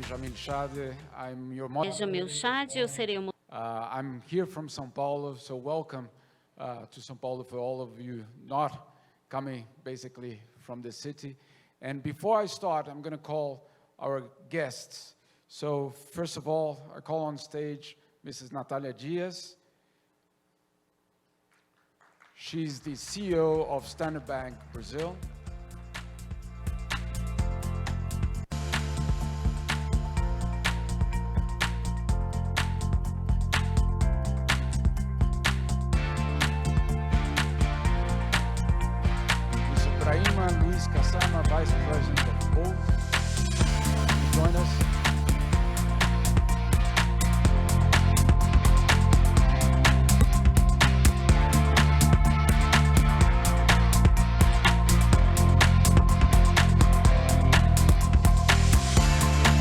nome é Jamil Shade. I'm your Jamil Shade, eu serei o I'm here from São Paulo, so welcome to São Paulo for all of you not coming basically from the city. And before I start, I'm going to call our guests. So first of all, I call on stage Mrs. Natalia Diaz. She's the CEO of Standard Bank Brazil. Luis Cassama, Vice President of both, join us.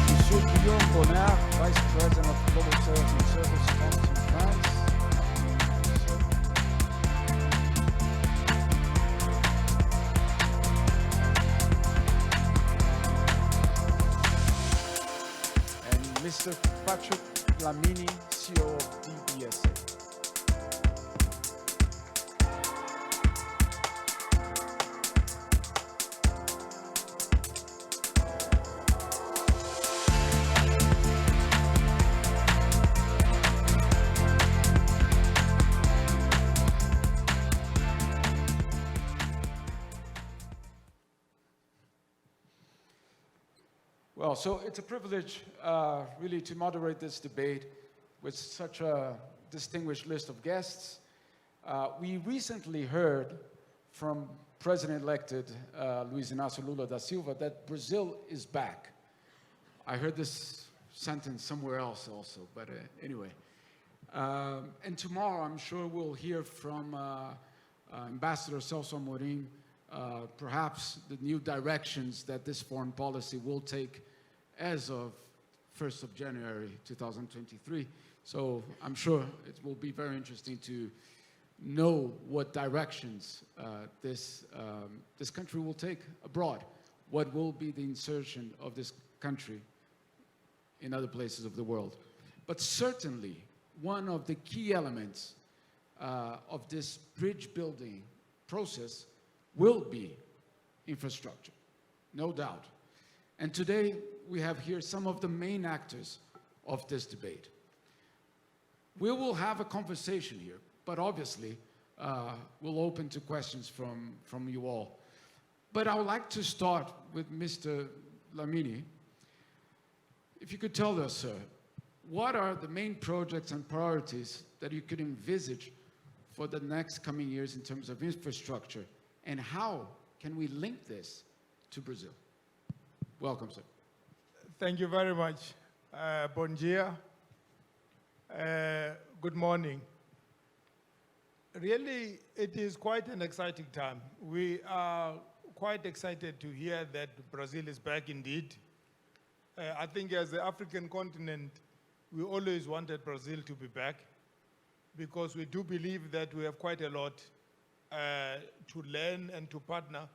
Monsieur Guillaume Bonnard, Vice President of Global Sales and Service Office in France. Mr. Patrick Lamini, CEO of DBSA. Well, so it's a privilege really to moderate this debate with such a distinguished list of guests. We recently heard from President-elected Luiz Inácio Lula da Silva that Brazil is back. I heard this sentence somewhere else also, but anyway. And tomorrow, I'm sure we'll hear from Ambassador Celso Amorim, perhaps the new directions that this foreign policy will take as of 1st of January 2023. So I'm sure it will be very interesting to know what directions this country will take abroad. What will be the insertion of this country in other places of the world. But certainly, one of the key elements of this bridge building process will be infrastructure, no doubt. And today, we have here some of the main actors of this debate. We will have a conversation here, but obviously, we'll open to questions from you all. But I would like to start with Mr. Lamini. If you could tell us, sir, what are the main projects and priorities that you could envisage for the next coming years in terms of infrastructure, and how can we link this to Brazil? Welcome, sir. Thank you very much. Bon dia. Good morning. Really, it is quite an exciting time. We are quite excited to hear that Brazil is back indeed. I think as the African continent, we always wanted Brazil to be back because we do believe that we have quite a lot to learn and to partner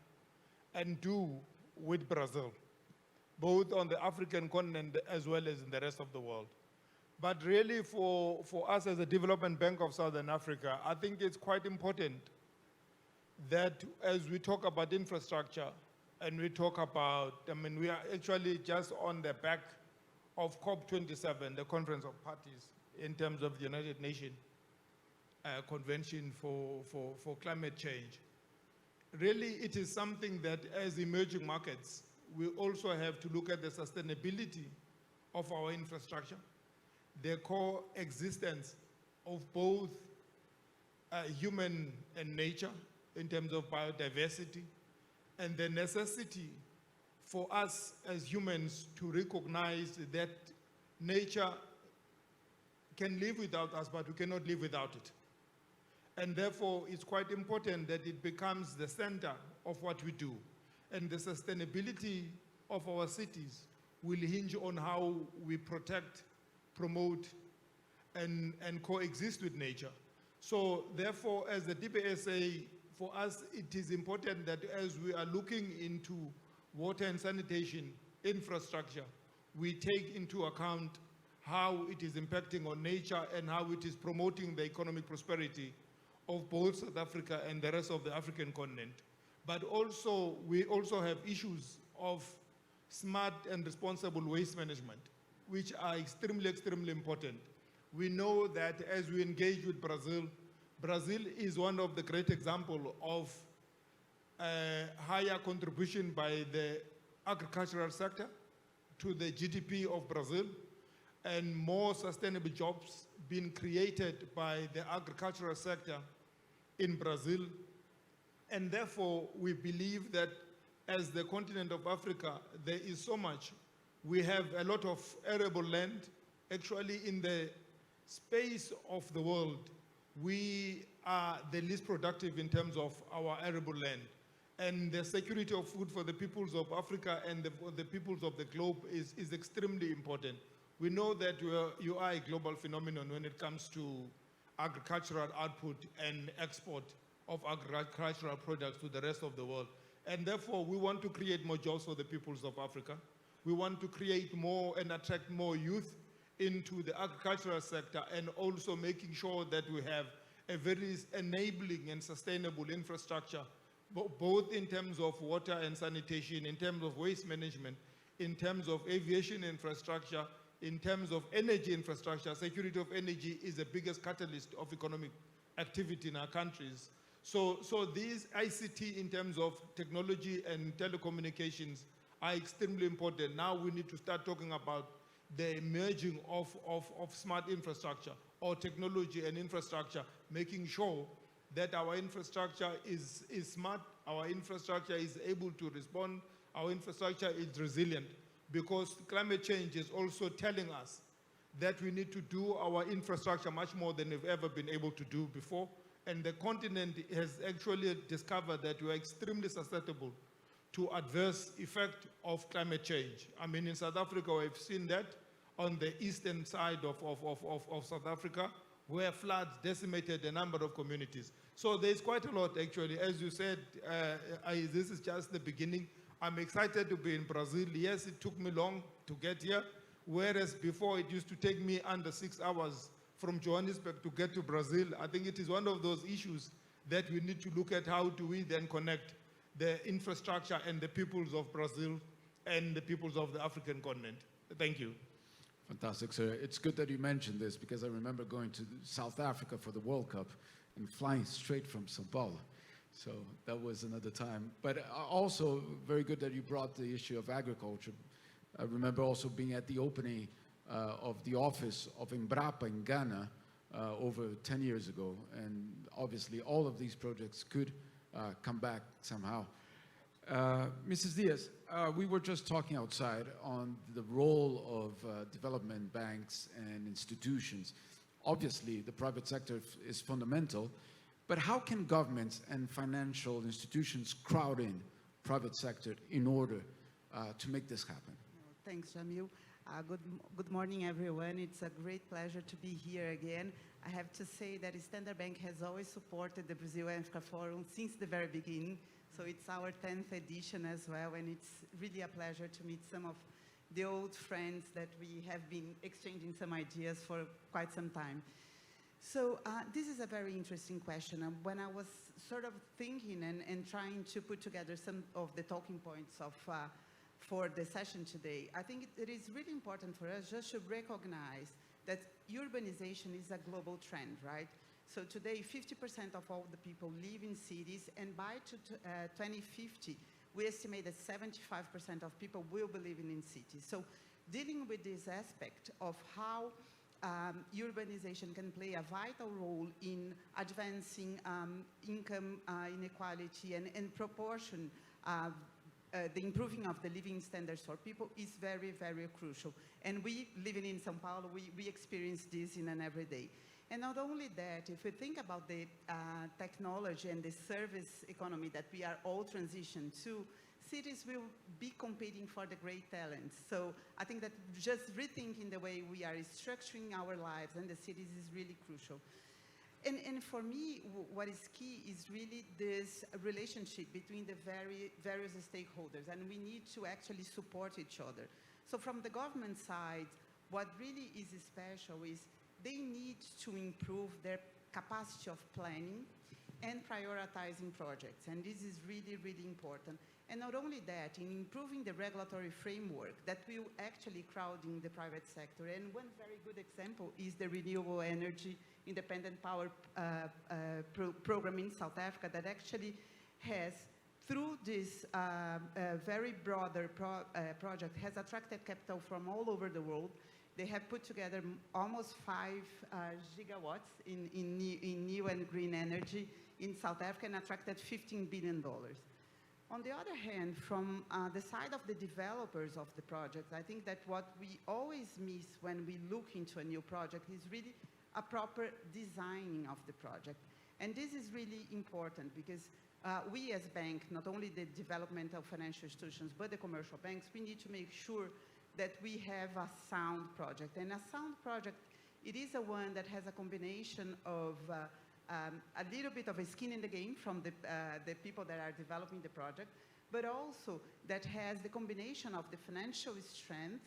and do with Brazil, both on the African continent as well as in the rest of the world. But really for us as a Development Bank of Southern Africa, I think it's quite important that as we talk about infrastructure and we talk about, we are actually just on the back of COP27, the Conference of Parties in terms of the United Nations Convention for Climate Change. Really, it is something that as emerging markets, we also have to look at the sustainability of our infrastructure, the coexistence of both human and nature in terms of biodiversity, and the necessity for us as humans to recognize that nature can live without us, but we cannot live without it. And therefore, it's quite important that it becomes the center of what we do. And the sustainability of our cities will hinge on how we protect, promote, and coexist with nature. So therefore, as the DBSA, for us, it is important that as we are looking into water and sanitation infrastructure, we take into account how it is impacting on nature and how it is promoting the economic prosperity of both South Africa and the rest of the African continent. But also, we also have issues of smart and responsible waste management, which are extremely, extremely important. We know that as we engage with Brazil, Brazil is one of the great examples of higher contribution by the agricultural sector to the GDP of Brazil, and more sustainable jobs being created by the agricultural sector in Brazil. And therefore, we believe that as the continent of Africa, there is so much. We have a lot of arable land. Actually, in the space of the world, we are the least productive in terms of our arable land. And the security of food for the peoples of Africa and the peoples of the globe is extremely important. We know that you are a global phenomenon when it comes to agricultural output and export of agricultural products to the rest of the world. And therefore, we want to create more jobs for the peoples of Africa. We want to create more and attract more youth into the agricultural sector, and also making sure that we have a very enabling and sustainable infrastructure, both in terms of water and sanitation, in terms of waste management, in terms of aviation infrastructure, in terms of energy infrastructure. Security of energy is the biggest catalyst of economic activity in our countries. So these ICT in terms of technology and telecommunications are extremely important. Now we need to start talking about the emerging of smart infrastructure, or technology and infrastructure, making sure that our infrastructure is smart, our infrastructure is able to respond, our infrastructure is resilient, because climate change is also telling us that we need to do our infrastructure much more than we've ever been able to do before. And the continent has actually discovered that we are extremely susceptible to adverse effect of climate change. I mean, in South Africa, we've seen that on the eastern side of South Africa, where floods decimated a number of communities. So there's quite a lot, actually. As you said, this is just the beginning. I'm excited to be in Brazil. Yes, it took me long to get here, whereas before it used to take me under 6 hours from Johannesburg to get to Brazil. I think it is one of those issues that we need to look at. How do we then connect the infrastructure and the peoples of Brazil and the peoples of the African continent? Thank you. Fantastic, sir. It's good that you mentioned this, because I remember going to South Africa for the World Cup and flying straight from São Paulo. So that was another time. But also very good that you brought the issue of agriculture. I remember also being at the opening of the office of Embrapa in Ghana over 10 years ago. And obviously all of these projects could come back somehow. Mrs. Diaz, we were just talking outside on the role of development banks and institutions. Obviously, the private sector is fundamental, but how can governments and financial institutions crowd in private sector in order to make this happen? Thanks, Jamil. Good morning, everyone. It's a great pleasure to be here again. I have to say that Standard Bank has always supported the Brazil Africa Forum since the very beginning. So it's our 10th edition as well, and it's really a pleasure to meet some of the old friends that we have been exchanging some ideas for quite some time. So this is a very interesting question. When I was sort of thinking and trying to put together some of the talking points for the session today, I think it is really important for us just to recognize that urbanization is a global trend, right? So today, 50% of all the people live in cities, and by 2050, we estimate that 75% of people will be living in cities. So dealing with this aspect of how urbanization can play a vital role in advancing income inequality and proportion the improving of the living standards for people is very, very crucial. And we, living in São Paulo, we experience this in an everyday. And not only that, if we think about the technology and the service economy that we are all transitioned to, cities will be competing for the great talents. So I think that just rethinking the way we are structuring our lives and the cities is really crucial. And for me, what is key is really this relationship between the various stakeholders, and we need to actually support each other. So from the government side, what really is special is they need to improve their capacity of planning and prioritizing projects. And this is really, really important. And not only that, in improving the regulatory framework that will actually crowd in the private sector. And one very good example is the Renewable Energy Independent Power Program in South Africa that actually has, through this very broader project, has attracted capital from all over the world. They have put together almost 5 gigawatts in new and green energy in South Africa and attracted $15 billion. On the other hand, from the side of the developers of the project, I think that what we always miss when we look into a new project is really a proper designing of the project. And this is really important because we as bank, not only the development of financial institutions, but the commercial banks, we need to make sure that we have a sound project. And a sound project, it is a one that has a combination of a little bit of a skin in the game from the people that are developing the project, but also that has the combination of the financial strength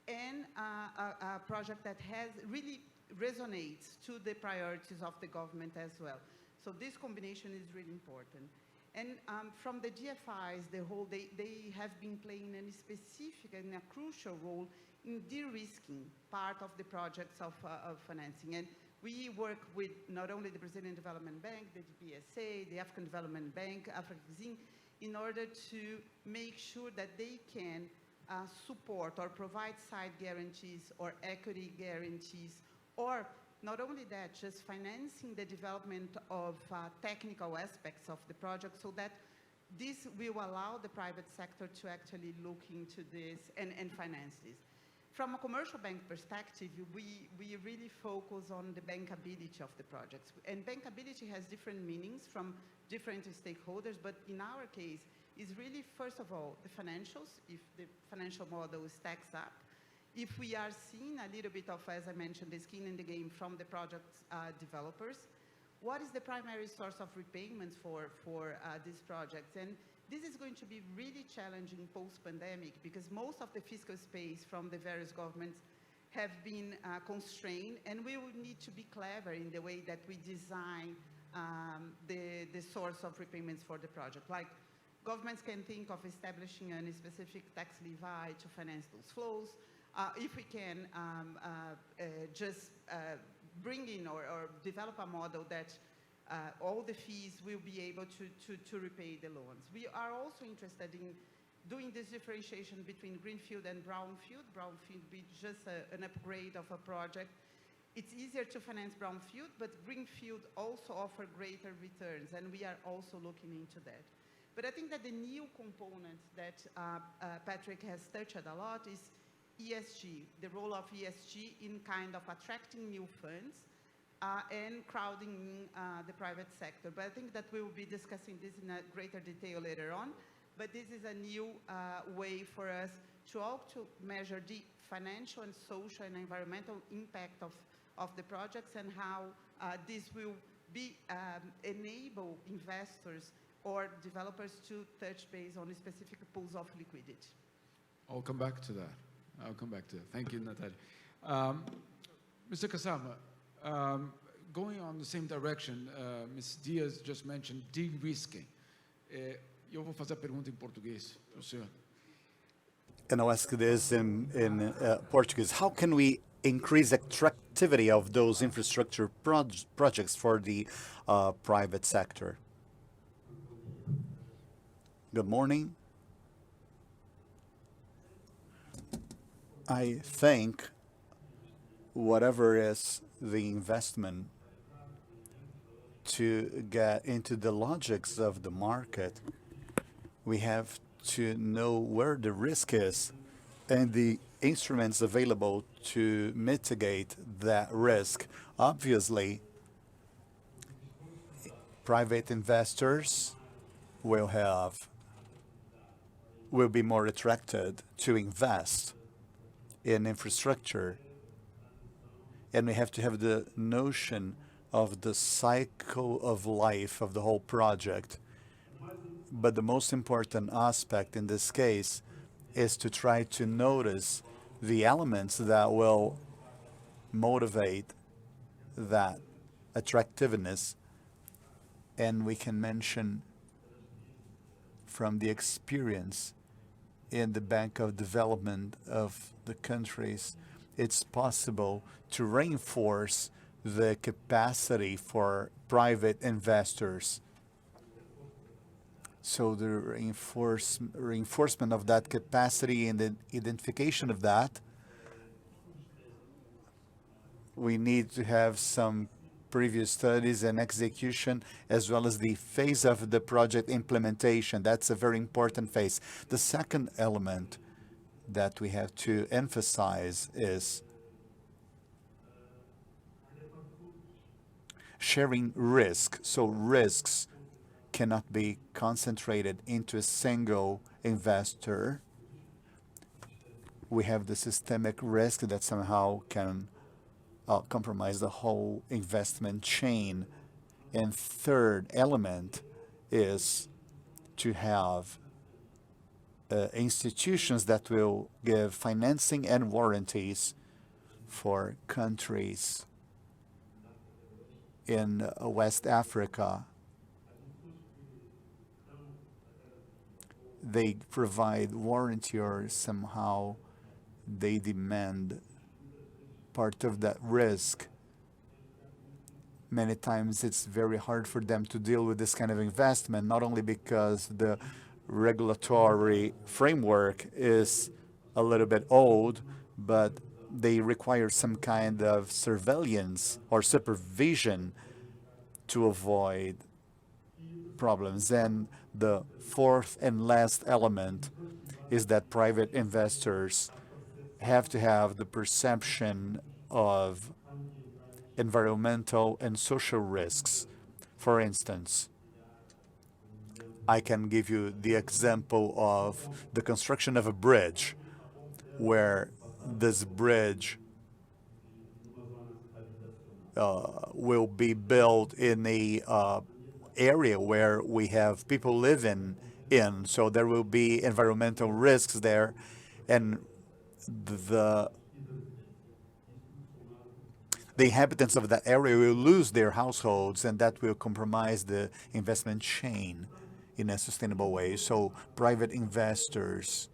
and a project that has really resonates to the priorities of the government as well. So this combination is really important. And from the GFIs, they have been playing a specific and a crucial role in de-risking part of the projects of financing. And we work with not only the Brazilian Development Bank, the DBSA, the African Development Bank, Africa in order to make sure that they can support or provide side guarantees or equity guarantees, or not only that, just financing the development of technical aspects of the project so that this will allow the private sector to actually look into this and finance this. From a commercial bank perspective, we really focus on the bankability of the projects. And bankability has different meanings from different stakeholders, but in our case, is really, first of all, the financials, if the financial model stacks up. If we are seeing a little bit of, as I mentioned, the skin in the game from the project developers, what is the primary source of repayments for these projects? And this is going to be really challenging post-pandemic because most of the fiscal space from the various governments have been constrained, and we will need to be clever in the way that we design the source of repayments for the project. Like, governments can think of establishing a specific tax levy to finance those flows. If we can just bring in or develop a model that all the fees will be able to repay the loans. We are also interested in doing this differentiation between greenfield and brownfield. Brownfield be just an upgrade of a project. It's easier to finance brownfield, but greenfield also offer greater returns, and we are also looking into that. But I think that the new component that Patrick has touched a lot is ESG, the role of ESG in kind of attracting new funds and crowding the private sector. But I think that we will be discussing this in a greater detail later on. But this is a new way for us to measure the financial and social and environmental impact of the projects and how this will be enable investors or developers to touch base on specific pools of liquidity. I'll come back to that. Thank you, Natalia. Mr. Kasama, going on the same direction, Ms. Diaz just mentioned de-risking. Eu vou fazer a pergunta em português para o senhor. And I'll ask this in Portuguese. How can we increase attractivity of those infrastructure projects for the private sector? Good morning. I think whatever is the investment to get into the logics of the market, we have to know where the risk is and the instruments available to mitigate that risk. Obviously, private investors will be more attracted to invest in infrastructure, and we have to have the notion of the cycle of life of the whole project. But the most important aspect in this case is to try to notice the elements that will motivate that attractiveness. And we can mention from the experience in the Bank of Development of the countries, it's possible to reinforce the capacity for private investors. So the reinforcement of that capacity and the identification of that, we need to have some previous studies and execution, as well as the phase of the project implementation. That's a very important phase. The second element that we have to emphasize is sharing risk. So risks cannot be concentrated into a single investor. We have the systemic risk that somehow can compromise the whole investment chain. And third element is to have institutions that will give financing and warranties for countries in West Africa. They provide warranty, or somehow they demand part of that risk. Many times it's very hard for them to deal with this kind of investment, not only because the regulatory framework is a little bit old, but they require some kind of surveillance or supervision to avoid problems. And the fourth and last element is that private investors have to have the perception of environmental and social risks. For instance, I can give you the example of the construction of a bridge, where this bridge will be built in a area where we have people living in, so there will be environmental risks there, and the inhabitants of that area will lose their households, and that will compromise the investment chain in a sustainable way. So private investors,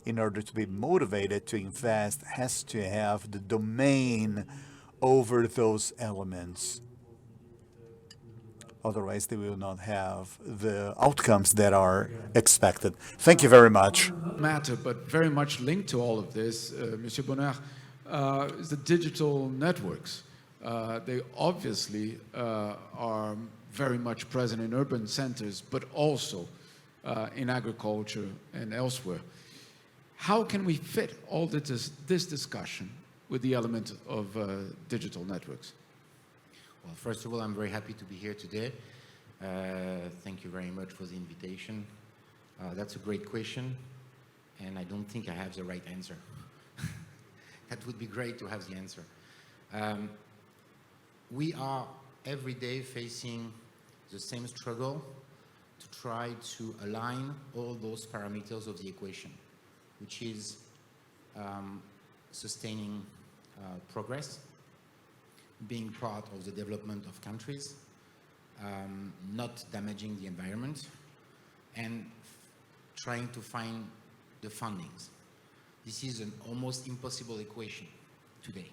in order to be motivated to invest, has to have the domain over those elements. Otherwise, they will not have the outcomes that are expected. Thank you very much. Matter, but very much linked to all of this, Monsieur Bonheur, is the digital networks. They obviously are very much present in urban centers, but also in agriculture and elsewhere. How can we fit all this discussion with the element of digital networks? Well, first of all, I'm very happy to be here today. Thank you very much for the invitation. That's a great question, and I don't think I have the right answer. That would be great to have the answer. We are every day facing the same struggle to try to align all those parameters of the equation, which is sustaining progress, being part of the development of countries, not damaging the environment, and trying to find the fundings. This is an almost impossible equation today.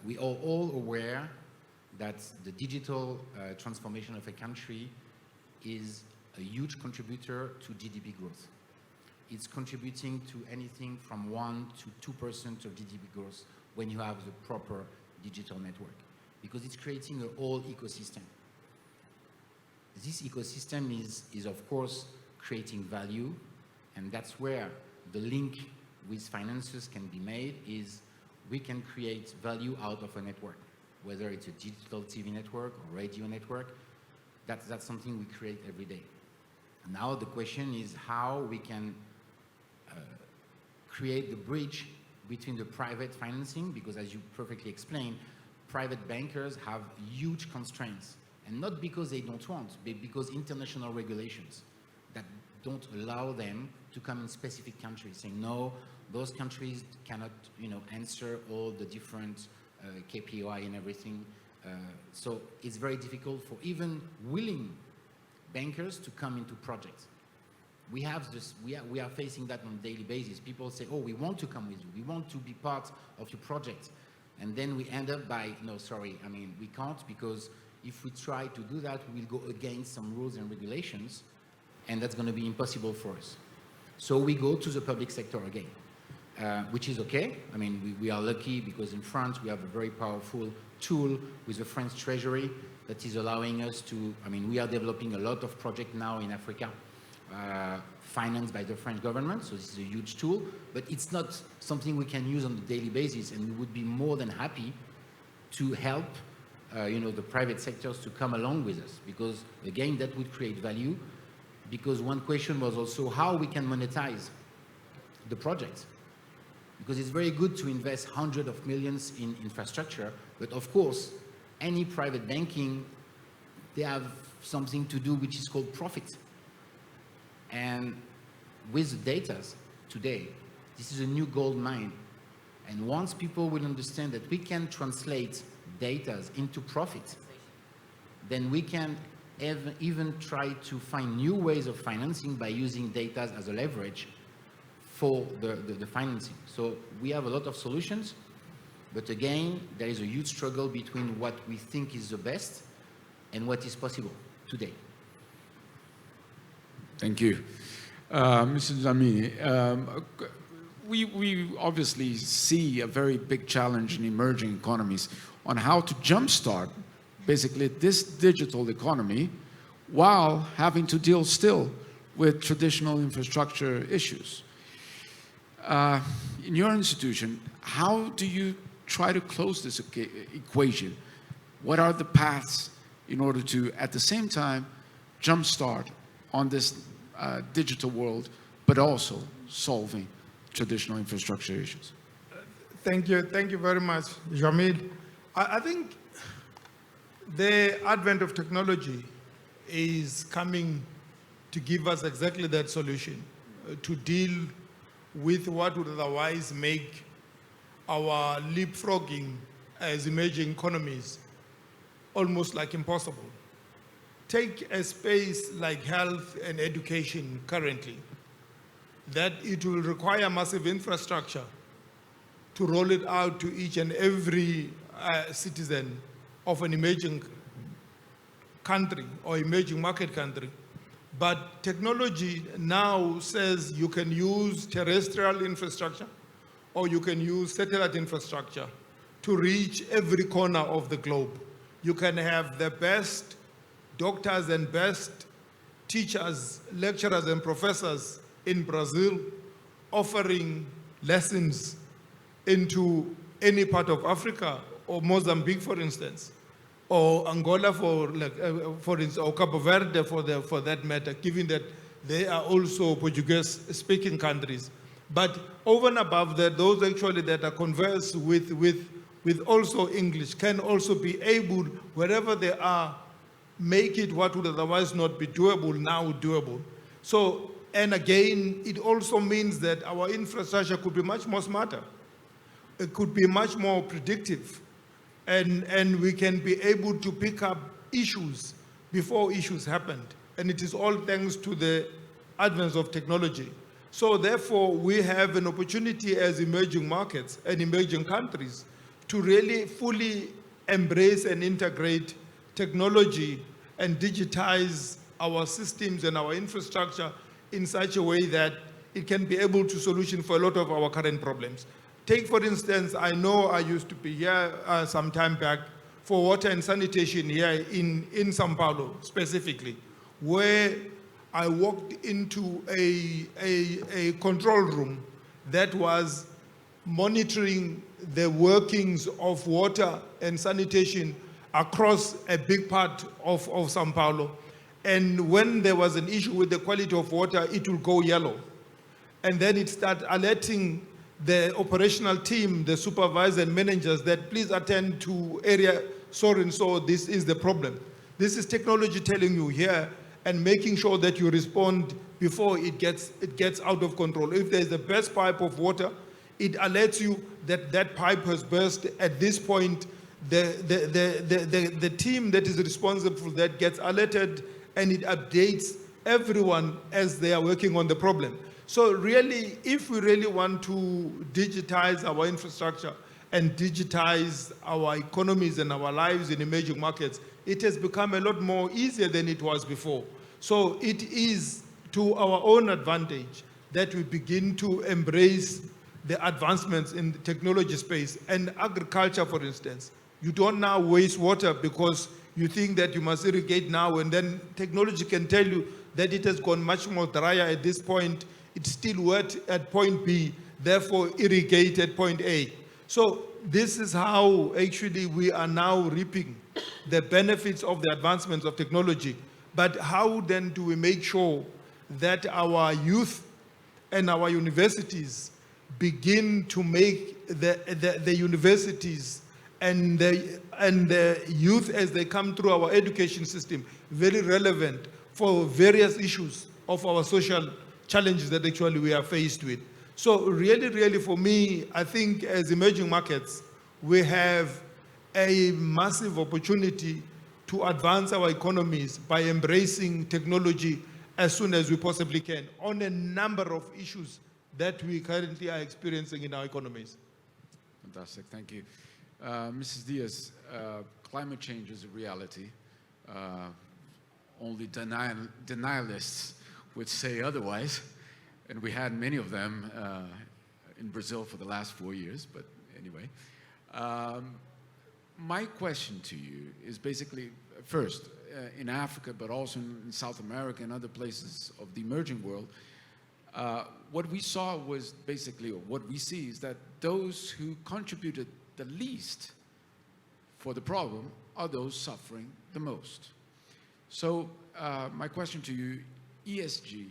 We are all aware that the digital transformation of a country is a huge contributor to GDP growth. It's contributing to anything from 1 to 2% of GDP growth when you have the proper digital network, because it's creating a whole ecosystem. This ecosystem is of course creating value, and that's where the link with finances can be made. Is we can create value out of a network, whether it's a digital TV network or radio network. That's something we create every day. Now the question is how we can create the bridge between the private financing, because as you perfectly explained, private bankers have huge constraints, and not because they don't want, but because international regulations that don't allow them to come in specific countries, saying no, those countries cannot, answer all the different KPI and everything. So it's very difficult for even willing bankers to come into projects. We are facing that on a daily basis. People say, oh, we want to come with you. We want to be part of your project. And then we end up by, no, sorry, we can't, because if we try to do that, we will go against some rules and regulations, and that's going to be impossible for us. So we go to the public sector again, which is okay. We are lucky because in France, we have a very powerful tool with the French Treasury that is allowing us to, we are developing a lot of projects now in Africa, financed by the French government, so this is a huge tool, but it's not something we can use on a daily basis, and we would be more than happy to help the private sectors to come along with us, because again, that would create value, because one question was also how we can monetize the project, because it's very good to invest hundreds of millions in infrastructure, but of course, any private banking, they have something to do which is called profit. And with the data today, this is a new gold mine. And once people will understand that we can translate data into profit, then we can even try to find new ways of financing by using data as a leverage for the financing. So we have a lot of solutions, but again, there is a huge struggle between what we think is the best and what is possible today. Thank you. Mr. Dlamini, we obviously see a very big challenge in emerging economies on how to jumpstart basically this digital economy while having to deal still with traditional infrastructure issues. In your institution, how do you try to close this equation? What are the paths in order to, at the same time, jumpstart on this digital world, but also solving traditional infrastructure issues? Thank you very much, Jamil. I think the advent of technology is coming to give us exactly that solution, to deal with what would otherwise make our leapfrogging as emerging economies almost like impossible. Take a space like health and education currently, that it will require massive infrastructure to roll it out to each and every citizen of an emerging country or emerging market country. But technology now says you can use terrestrial infrastructure or you can use satellite infrastructure to reach every corner of the globe. You can have the best doctors and best teachers, lecturers and professors in Brazil offering lessons into any part of Africa, or Mozambique, for instance, or Angola, for instance, or Cabo Verde for that matter, given that they are also Portuguese-speaking countries. But over and above that, those actually that are converse with also English can also be able, wherever they are, make it what would otherwise not be doable, now doable. So, and again, it also means that our infrastructure could be much more smarter. It could be much more predictive. And we can be able to pick up issues before issues happened. And it is all thanks to the advance of technology. So therefore, we have an opportunity as emerging markets and emerging countries to really fully embrace and integrate technology and digitize our systems and our infrastructure in such a way that it can be able to solution for a lot of our current problems. Take, for instance, I know I used to be here some time back for water and sanitation here in São Paulo specifically, where I walked into a control room that was monitoring the workings of water and sanitation across a big part of São Paulo. And when there was an issue with the quality of water, it will go yellow. And then it started alerting the operational team, the supervisors and managers, that please attend to area so and so, this is the problem. This is technology telling you here and making sure that you respond before it gets out of control. If there's a burst pipe of water, it alerts you that that pipe has burst. At this point, the team that is responsible for that gets alerted, and it updates everyone as they are working on the problem. So really, if we really want to digitize our infrastructure and digitize our economies and our lives in emerging markets, it has become a lot more easier than it was before. So it is to our own advantage that we begin to embrace the advancements in the technology space. And agriculture, for instance, you don't now waste water because you think that you must irrigate now, and then technology can tell you that it has gone much more drier at this point. It's still wet at point B, therefore irrigate at point A. So this is how actually we are now reaping the benefits of the advancements of technology. But how then do we make sure that our youth and our universities begin to make the universities and the youth as they come through our education system very relevant for various issues of our social challenges that actually we are faced with. So really for me, I think as emerging markets, we have a massive opportunity to advance our economies by embracing technology as soon as we possibly can on a number of issues that we currently are experiencing in our economies. Fantastic, thank you. Mrs. Diaz, climate change is a reality. Only denialists would say otherwise, and we had many of them in Brazil for the last 4 years, but anyway. My question to you is basically, first, in Africa, but also in South America and other places of the emerging world, what we saw was basically, or what we see is that those who contributed the least for the problem are those suffering the most. So my question to you, ESG,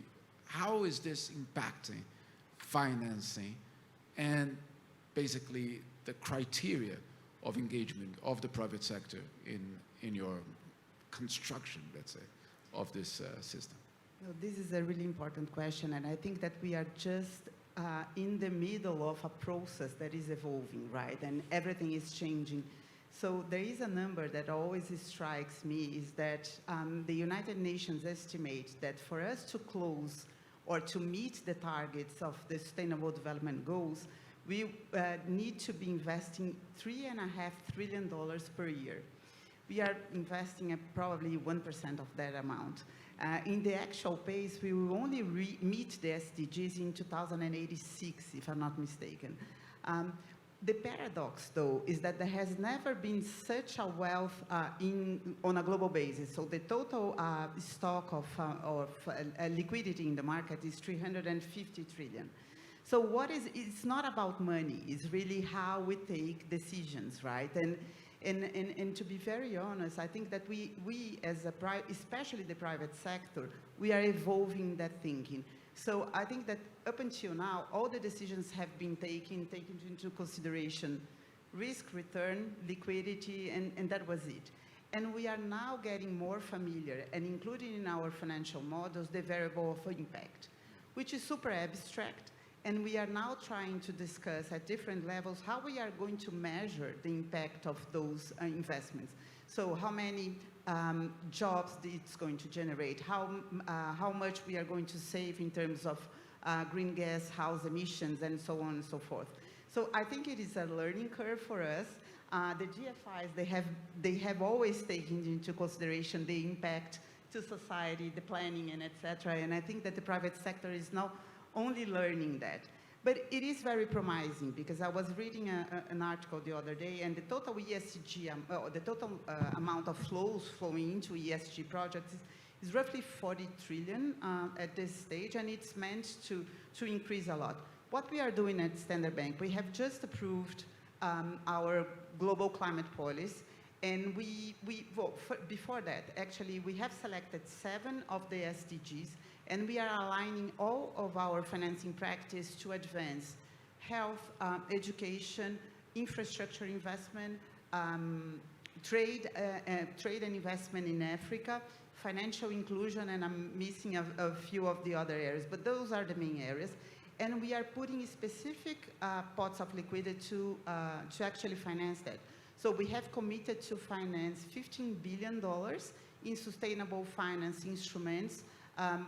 how is this impacting financing and basically the criteria of engagement of the private sector in your construction, let's say, of this system? No, this is a really important question, and I think that we are just in the middle of a process that is evolving, right? And everything is changing. So there is a number that always strikes me, is that the United Nations estimate that for us to close or to meet the targets of the Sustainable Development Goals, we need to be investing $3.5 trillion per year. We are investing at probably 1% of that amount. In the actual pace, we will only meet the SDGs in 2086, if I'm not mistaken. The paradox, though, is that there has never been such a wealth on a global basis. So the total stock of liquidity in the market is 350 trillion. So it's not about money, it's really how we take decisions, right? And to be very honest, I think that we as especially the private sector, we are evolving that thinking. So I think that up until now, all the decisions have been taken into consideration risk, return, liquidity, and that was it. And we are now getting more familiar and including in our financial models the variable of impact, which is super abstract. And we are now trying to discuss at different levels how we are going to measure the impact of those investments. So how many jobs it's going to generate, how much we are going to save in terms of green gas house emissions, and so on and so forth. So I think it is a learning curve for us. The GFIs, they have always taken into consideration the impact to society, the planning, and etc. And I think that the private sector is now only learning that. But it is very promising, because I was reading an article the other day, and the total ESG, the total amount of flows flowing into ESG projects is roughly 40 trillion at this stage, and it's meant to increase a lot. What we are doing at Standard Bank, we have just approved our global climate policy, and before that, actually, we have selected 7 of the SDGs, and we are aligning all of our financing practice to advance health, education, infrastructure investment, trade and investment in Africa, financial inclusion, and I'm missing a few of the other areas, but those are the main areas. And we are putting specific pots of liquidity to actually finance that. So we have committed to finance $15 billion in sustainable finance instruments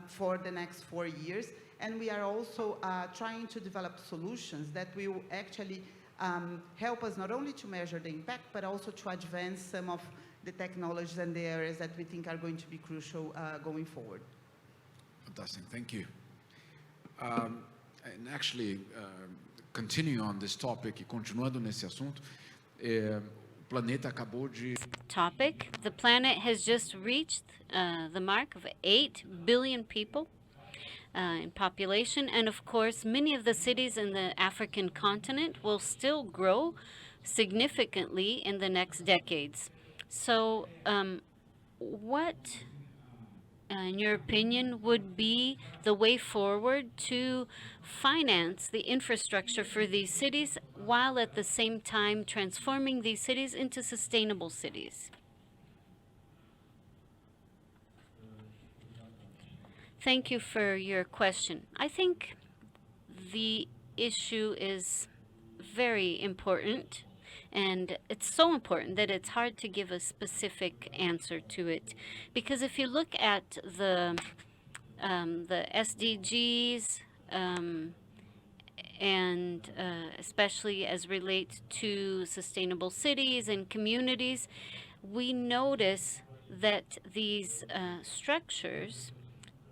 for the next 4 years. And we are also trying to develop solutions that will actually help us not only to measure the impact, but also to advance some of the technologies and the areas that we think are going to be crucial going forward. Fantastic, thank you. And actually, continuing on this topic, e continuando nesse assunto, o planeta acabou de... The planet has just reached the mark of 8 billion people in population, and of course, many of the cities in the African continent will still grow significantly in the next decades. So, what, in your opinion, would be the way forward to finance the infrastructure for these cities while at the same time transforming these cities into sustainable cities? Thank you for your question. I think the issue is very important, and it's so important that it's hard to give a specific answer to it. Because if you look at the SDGs, and especially as relates to sustainable cities and communities, we notice that these structures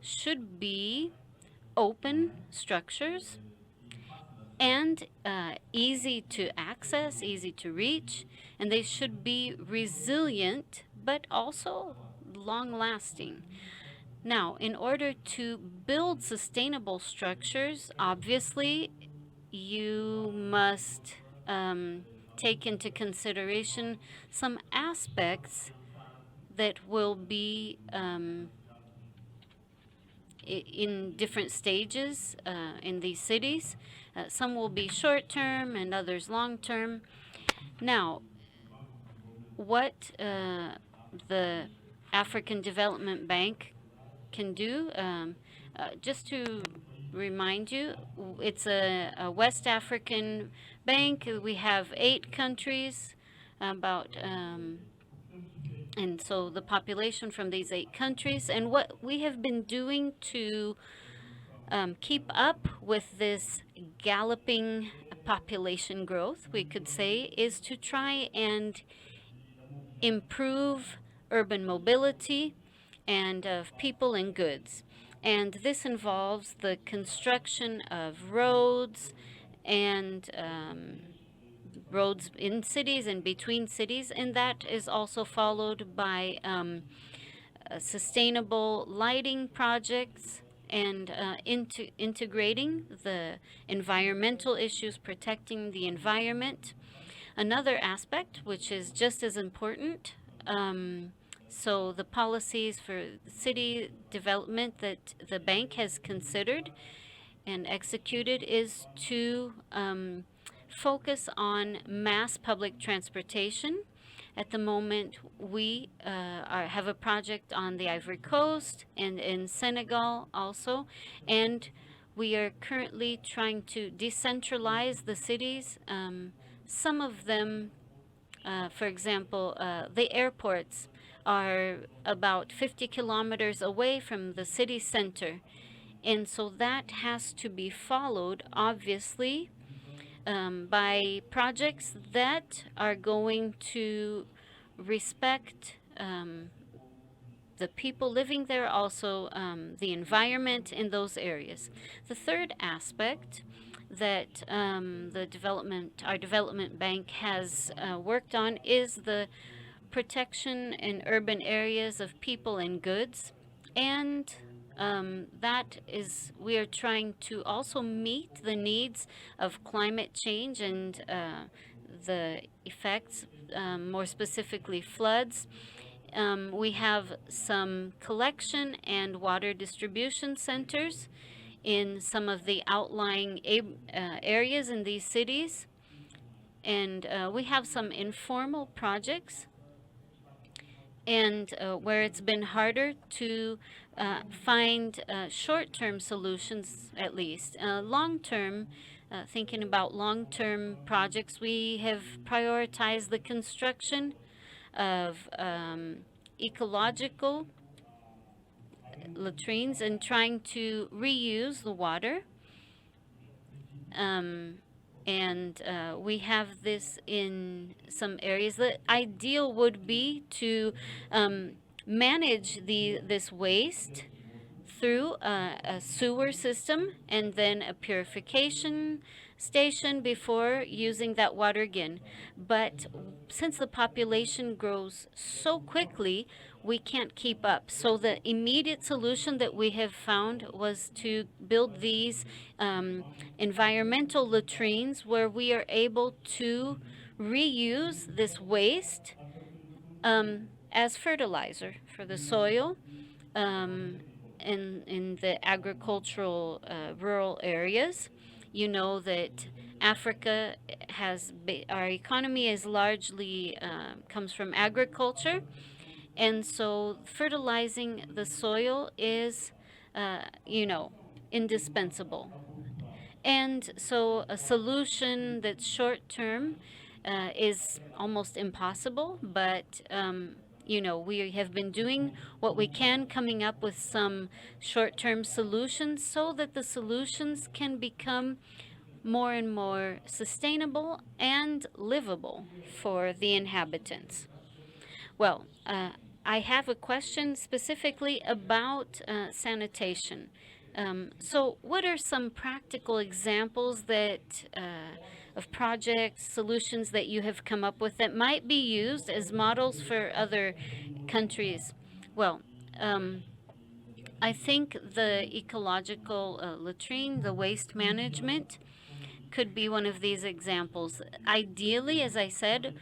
should be open structures and easy to access, easy to reach, and they should be resilient but also long-lasting. Now, in order to build sustainable structures, obviously, you must take into consideration some aspects that will be in different stages in these cities. Some will be short-term and others long-term. Now, what the African Development Bank can do, just to remind you, it's a West African bank. We have 8 countries, and so the population from these 8 countries, and what we have been doing to keep up with this galloping population growth, we could say, is to try and improve urban mobility and of people and goods. And this involves the construction of roads and roads in cities and between cities, and that is also followed by sustainable lighting projects and integrating the environmental issues, protecting the environment. Another aspect, which is just as important, so the policies for city development that the bank has considered and executed is to focus on mass public transportation. At the moment, we have a project on the Ivory Coast and in Senegal also, and we are currently trying to decentralize the cities. Some of them, for example, the airports are about 50 kilometers away from the city center, and so that has to be followed, obviously, by projects that are going to respect the people living there, also the environment in those areas. The third aspect that our development bank has worked on is the protection in urban areas of people and goods, and that is, we are trying to also meet the needs of climate change and the effects, more specifically floods. We have some collection and water distribution centers in some of the outlying areas in these cities, and we have some informal projects, and where it's been harder to find short-term solutions, at least. Long-term, thinking about long-term projects, we have prioritized the construction of ecological latrines and trying to reuse the water. And we have this in some areas. The ideal would be to manage this waste through a sewer system and then a purification station before using that water again. But since the population grows so quickly, we can't keep up. So the immediate solution that we have found was to build these environmental latrines where we are able to reuse this waste as fertilizer for the soil in the agricultural rural areas. You know that Africa our economy is largely comes from agriculture, and so fertilizing the soil is, indispensable. And so a solution that's short term is almost impossible, but we have been doing what we can, coming up with some short-term solutions so that the solutions can become more and more sustainable and livable for the inhabitants. Well, I have a question specifically about sanitation. So what are some practical examples of projects, solutions that you have come up with that might be used as models for other countries? Well, I think the ecological latrine, the waste management, could be one of these examples. Ideally, as I said,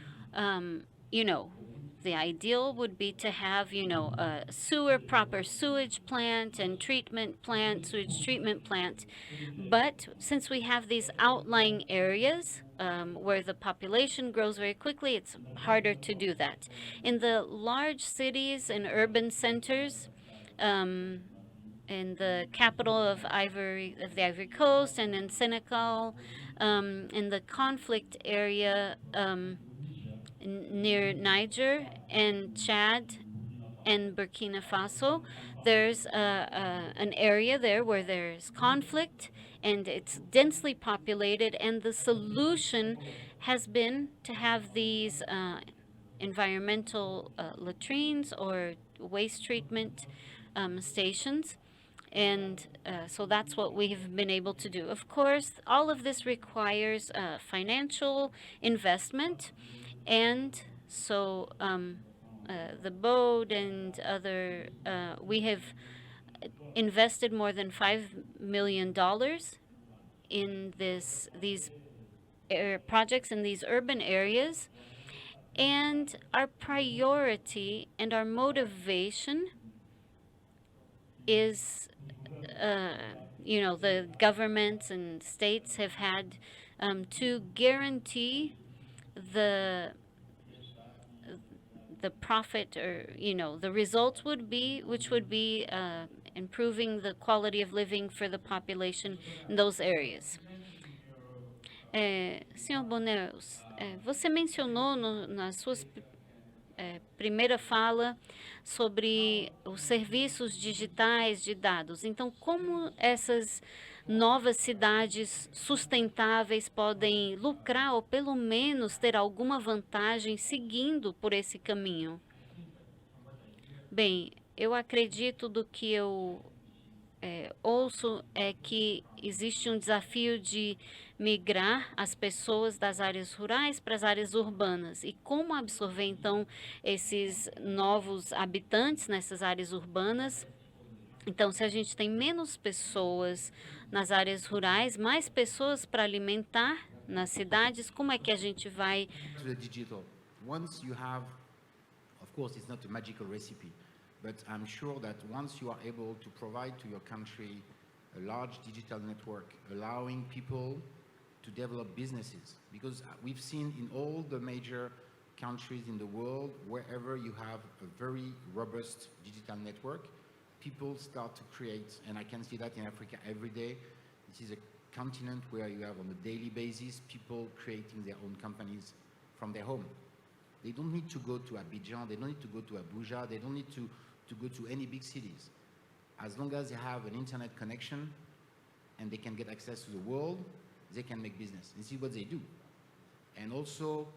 the ideal would be to have, a proper sewage plant and sewage treatment plant. But since we have these outlying areas where the population grows very quickly, it's harder to do that. In the large cities and urban centers, in the capital of the Ivory Coast and in Senegal, in the conflict area near Niger and Chad and Burkina Faso, there's an area there where there's conflict and it's densely populated, and the solution has been to have these environmental latrines or waste treatment stations. And so that's what we have been able to do. Of course, all of this requires financial investment. And so the boat and other, we have invested more than $5 million in these projects in these urban areas. And our priority and our motivation is, the governments and states have had to guarantee the profit, or the results which would be improving the quality of living for the population in those areas. Senhor Boneus, você mencionou nas suas primeira fala sobre os serviços digitais de dados. Então, como essas novas cidades sustentáveis podem lucrar ou pelo menos ter alguma vantagem seguindo por esse caminho? Bem, eu acredito do que eu ouço é que existe um desafio de migrar as pessoas das áreas rurais para as áreas urbanas. E como absorver, então, esses novos habitantes nessas áreas urbanas? Então, se a gente tem menos pessoas nas áreas rurais, mais pessoas para alimentar nas cidades, como é que a gente vai... To the digital. Once you have, of course, it's not a magical recipe, but I'm sure that once you are able to provide to your country a large digital network, allowing people to develop businesses, because we've seen in all the major countries in the world, wherever you have a very robust digital network, people start to create, and I can see that in Africa every day. This is a continent where you have on a daily basis people creating their own companies from their home. They don't need to go to Abidjan, they don't need to go to Abuja, they don't need to go to any big cities. As long as they have an internet connection and they can get access to the world, they can make business. And see what they do. And also,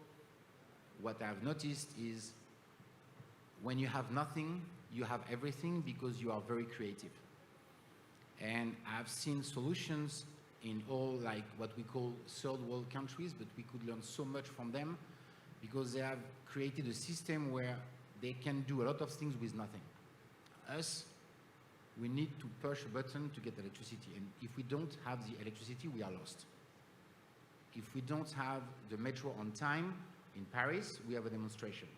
what I've noticed is when you have nothing, you have everything because you are very creative. And I've seen solutions in all like what we call third world countries, but we could learn so much from them because they have created a system where they can do a lot of things with nothing. Us, we need to push a button to get electricity. And if we don't have the electricity, we are lost. If we don't have the metro on time in Paris, we have a demonstration.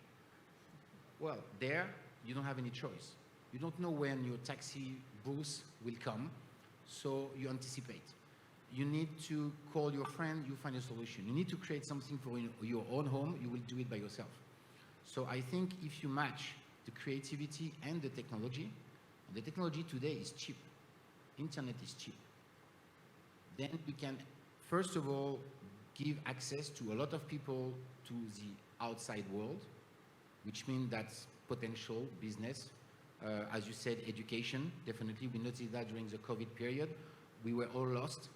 Well, there, you don't have any choice. You don't know when your taxi booth will come, so you anticipate. You need to call your friend, you find a solution. You need to create something for your own home, you will do it by yourself. So I think if you match the creativity and the technology today is cheap. Internet is cheap. Then we can, first of all, give access to a lot of people to the outside world, which means that's potential business. As you said, education, definitely. We noticed that during the COVID period, we were all lost.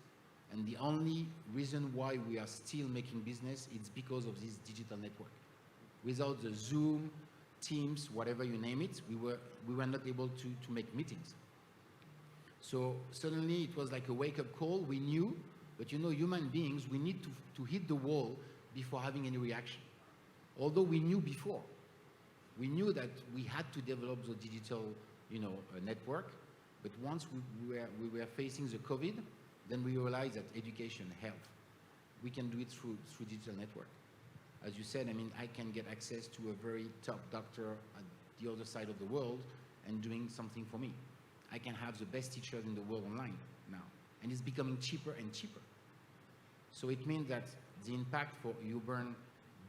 And the only reason why we are still making business is because of this digital network. Without the Zoom, Teams, whatever you name it, we were not able to make meetings. So suddenly it was like a wake-up call. We knew, but you know, human beings, we need to hit the wall before having any reaction. Although we knew before. We knew that we had to develop the digital, network, but once we were facing the COVID, then we realized that education, health, we can do it through digital network. As you said, I mean, I can get access to a very top doctor at the other side of the world and doing something for me. I can have the best teachers in the world online now, and it's becoming cheaper and cheaper. So it means that the impact for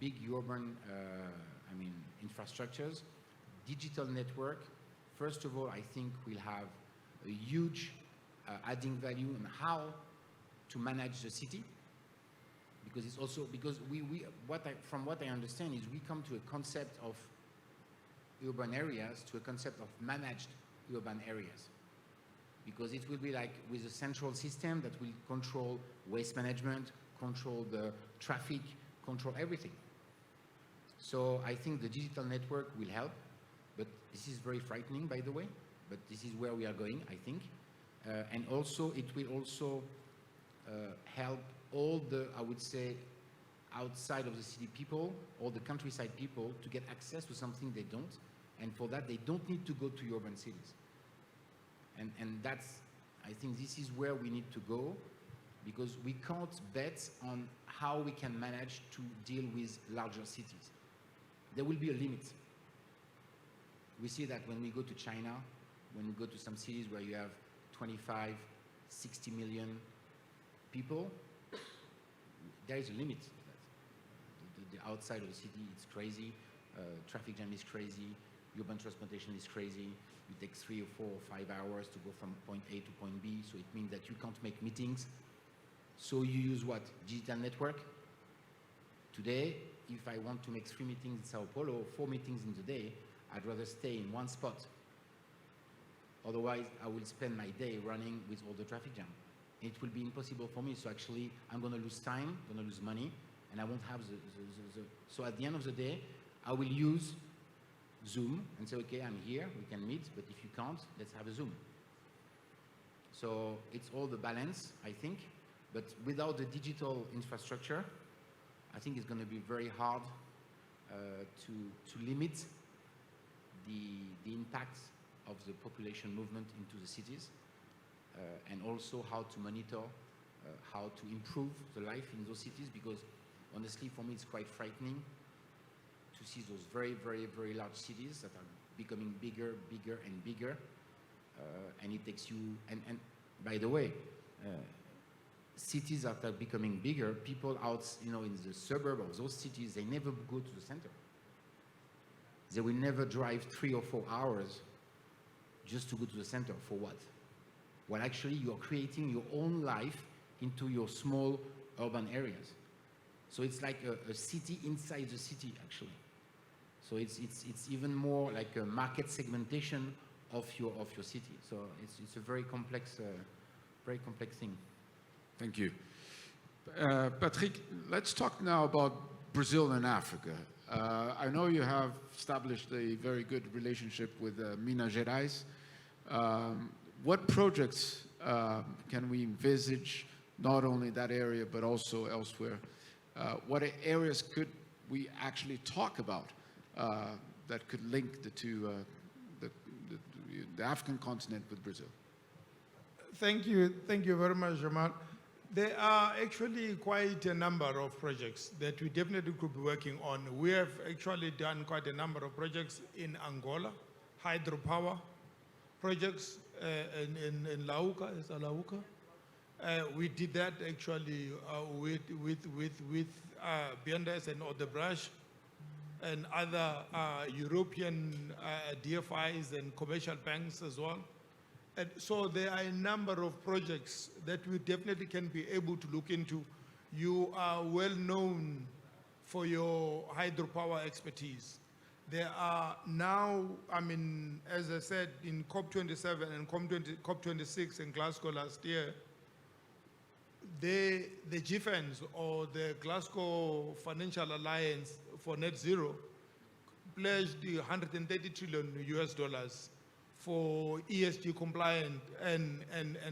big urban, infrastructures, digital network, first of all, I think will have a huge adding value on how to manage the city, because it's also from what I understand is we come to a concept of urban areas to a concept of managed urban areas, because it will be like with a central system that will control waste management, control the traffic, control everything. So I think the digital network will help, but this is very frightening, by the way, but this is where we are going, I think. And also, it will also help all the, I would say, outside of the city people, or the countryside people, to get access to something they don't. And for that, they don't need to go to urban cities. And that's, I think this is where we need to go, because we can't bet on how we can manage to deal with larger cities. There will be a limit. We see that when we go to China, when we go to some cities where you have 25, 60 million people, there is a limit. The outside of the city, it's crazy. Traffic jam is crazy. Urban transportation is crazy. You take 3 or 4 or 5 hours to go from point A to point B, so it means that you can't make meetings. So you use what? Digital network. Today, if I want to make 3 meetings in Sao Paulo, 4 meetings in the day, I'd rather stay in one spot. Otherwise, I will spend my day running with all the traffic jam. It will be impossible for me. So actually, I'm going to lose time, I'm going to lose money, and I won't have the. So at the end of the day, I will use Zoom and say, okay, I'm here, we can meet, but if you can't, let's have a Zoom. So it's all the balance, I think. But without the digital infrastructure, I think it's going to be very hard to limit the impact of the population movement into the cities, and also how to monitor, how to improve the life in those cities, because honestly, for me, it's quite frightening to see those very, very, very large cities that are becoming bigger, bigger, and bigger, and it takes you, and by the way, cities that are becoming bigger, people out, in the suburb of those cities, they never go to the center. They will never drive 3 or 4 hours just to go to the center. For what? Well, actually, you're creating your own life into your small urban areas. So it's like a city inside the city, actually. So it's even more like a market segmentation of your city. So it's a very complex thing. Thank you. Patrick, let's talk now about Brazil and Africa. I know you have established a very good relationship with Minas Gerais. What projects can we envisage, not only in that area, but also elsewhere? What areas could we actually talk about that could link the two, the African continent with Brazil? Thank you very much, Jamal. There are actually quite a number of projects that we definitely could be working on. We have actually done quite a number of projects in Angola, hydropower projects in Lauca, is it Lauca? We did that actually with BNDES and Odebrecht and other European DFIs and commercial banks as well. And so there are a number of projects that we definitely can be able to look into. You are well known for your hydropower expertise. There are now, I mean, as I said, in COP27 and COP26 in Glasgow last year, the GFANZ, or the Glasgow Financial Alliance for Net Zero, pledged the 130 trillion US dollars for ESG compliant and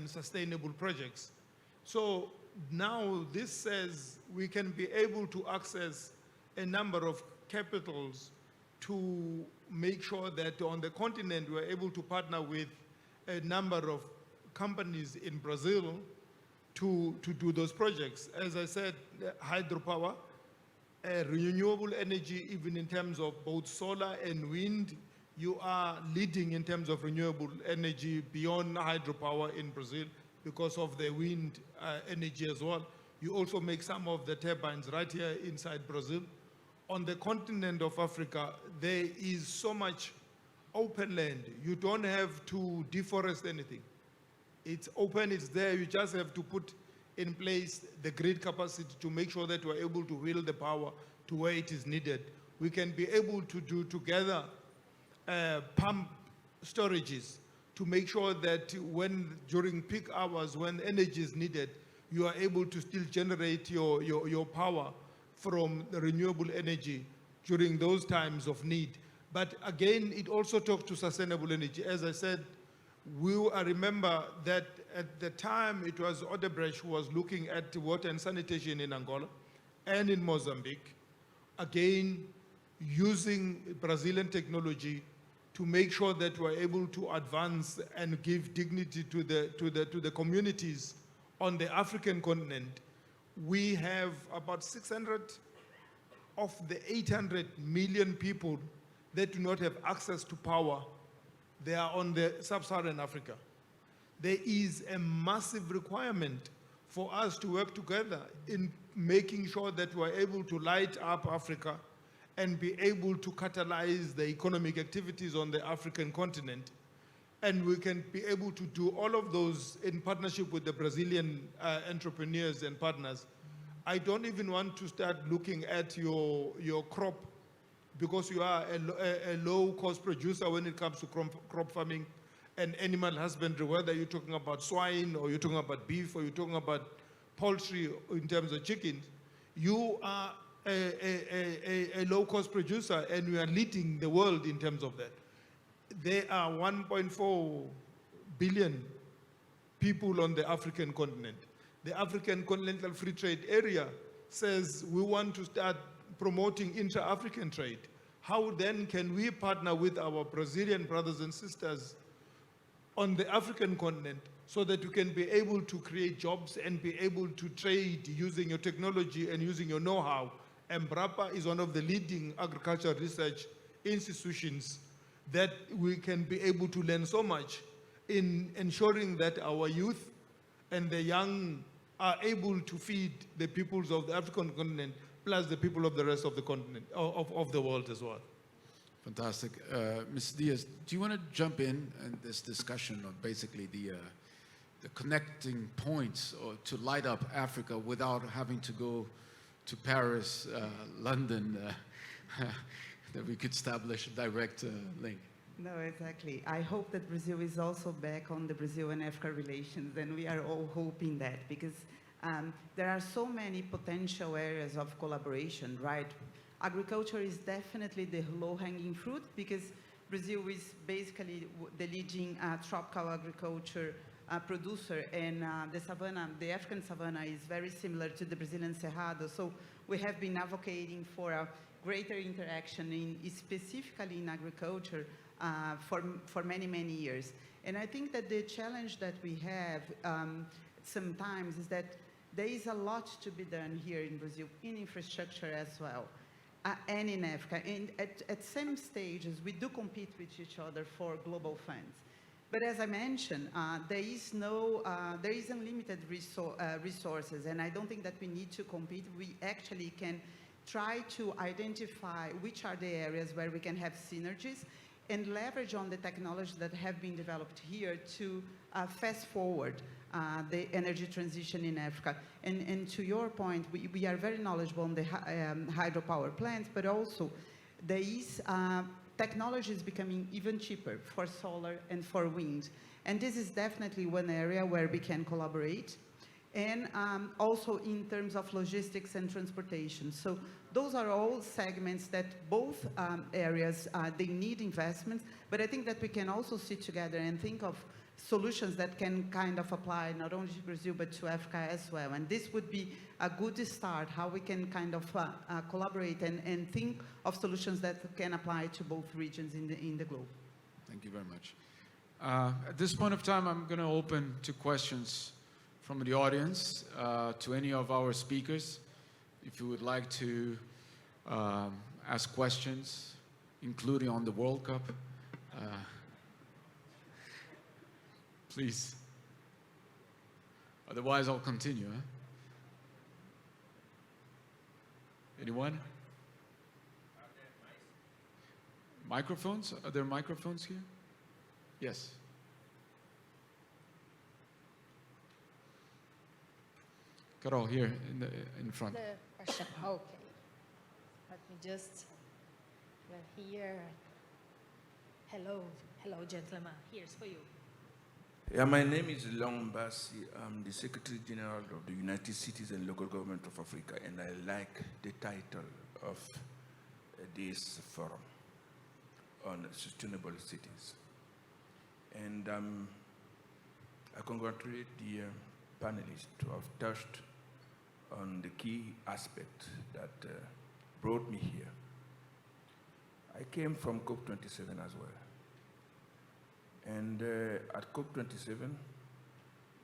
sustainable projects. So now this says we can be able to access a number of capitals to make sure that on the continent we're able to partner with a number of companies in Brazil to do those projects. As I said, hydropower, renewable energy, even in terms of both solar and wind, you are leading in terms of renewable energy beyond hydropower in Brazil because of the wind energy as well. You also make some of the turbines right here inside Brazil. On the continent of Africa, there is so much open land. You don't have to deforest anything. It's open, it's there. You just have to put in place the grid capacity to make sure that we're able to wheel the power to where it is needed. We can be able to do together pump storages to make sure that during peak hours when energy is needed, you are able to still generate your power from the renewable energy during those times of need. But again, it also talks to sustainable energy. As I said, I remember that at the time it was Odebrecht who was looking at water and sanitation in Angola and in Mozambique, again, using Brazilian technology to make sure that we're able to advance and give dignity to the communities on the African continent. We have about 600 of the 800 million people that do not have access to power. They are on the sub-Saharan Africa. There is a massive requirement for us to work together in making sure that we're able to light up Africa and be able to catalyze the economic activities on the African continent. And we can be able to do all of those in partnership with the Brazilian entrepreneurs and partners. I don't even want to start looking at your crop, because you are a low-cost producer when it comes to crop farming and animal husbandry, whether you're talking about swine or you're talking about beef or you're talking about poultry in terms of chickens. You are a low-cost producer, and we are leading the world in terms of that. There are 1.4 billion people on the African continent. The African Continental Free Trade Area says we want to start promoting intra-African trade. How then can we partner with our Brazilian brothers and sisters on the African continent so that we can be able to create jobs and be able to trade using your technology and using your know-how? Embrapa is one of the leading agricultural research institutions that we can be able to learn so much in ensuring that our youth and the young are able to feed the peoples of the African continent, plus the people of the rest of the continent, of the world as well. Fantastic. Ms. Diaz, do you want to jump in this discussion on basically the connecting points or to light up Africa without having to go to Paris, London, that we could establish a direct link? No, exactly. I hope that Brazil is also back on the Brazil and Africa relations, and we are all hoping that, because there are so many potential areas of collaboration, right? Agriculture is definitely the low-hanging fruit, because Brazil is basically the leading tropical agriculture producer, and the savanna, the African savanna, is very similar to the Brazilian Cerrado. So we have been advocating for a greater interaction specifically in agriculture for many, many years. And I think that the challenge that we have sometimes is that there is a lot to be done here in Brazil, in infrastructure as well, and in Africa. And at same stages, we do compete with each other for global funds. But as I mentioned, there is unlimited resources, and I don't think that we need to compete. We actually can try to identify which are the areas where we can have synergies and leverage on the technology that have been developed here to fast forward the energy transition in Africa. And to your point, we are very knowledgeable on the hydropower plants, but also there is technology is becoming even cheaper for solar and for wind. And this is definitely one area where we can collaborate. And also in terms of logistics and transportation. So those are all segments that both areas, they need investments, but I think that we can also sit together and think of solutions that can kind of apply not only to Brazil, but to Africa as well. And this would be a good start, how we can kind of collaborate and think of solutions that can apply to both regions in the globe. Thank you very much. At this point of time, I'm going to open to questions from the audience to any of our speakers. If you would like to ask questions, including on the World Cup, please. Otherwise, I'll continue. Huh? Anyone? Microphones? Are there microphones here? Yes. Carol, here in front. The question. Okay. Let me just. We're here. Hello, gentlemen. Here's for you. Yeah, my name is Long Mbasi. I'm the Secretary General of the United Cities and Local Government of Africa, and I like the title of this forum on sustainable cities. And I congratulate the panelists who have touched on the key aspect that brought me here. I came from COP27 as well. And at COP27,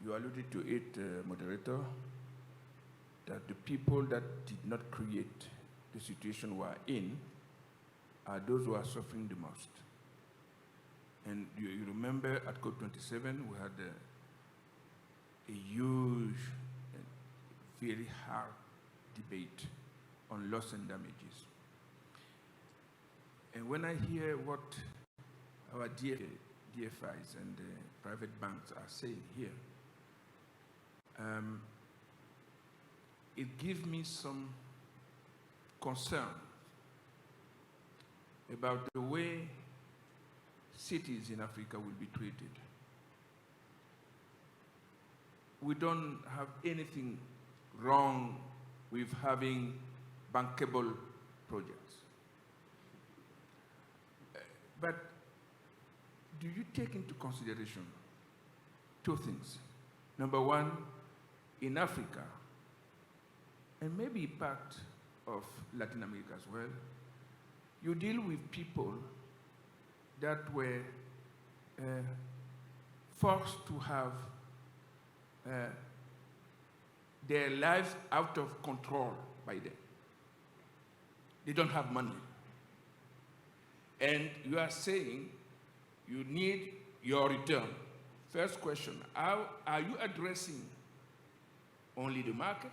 you alluded to it, moderator, that the people that did not create the situation we're in are those who are suffering the most. And you remember at COP27, we had a huge, very hard debate on loss and damages. And when I hear what our DFIs and private banks are saying here, it gives me some concern about the way cities in Africa will be treated. We don't have anything wrong with having bankable projects. But do you take into consideration two things? Number one, in Africa, and maybe part of Latin America as well, you deal with people that were forced to have their lives out of control by them. They don't have money. And you are saying you need your return. First question, how are you addressing only the market,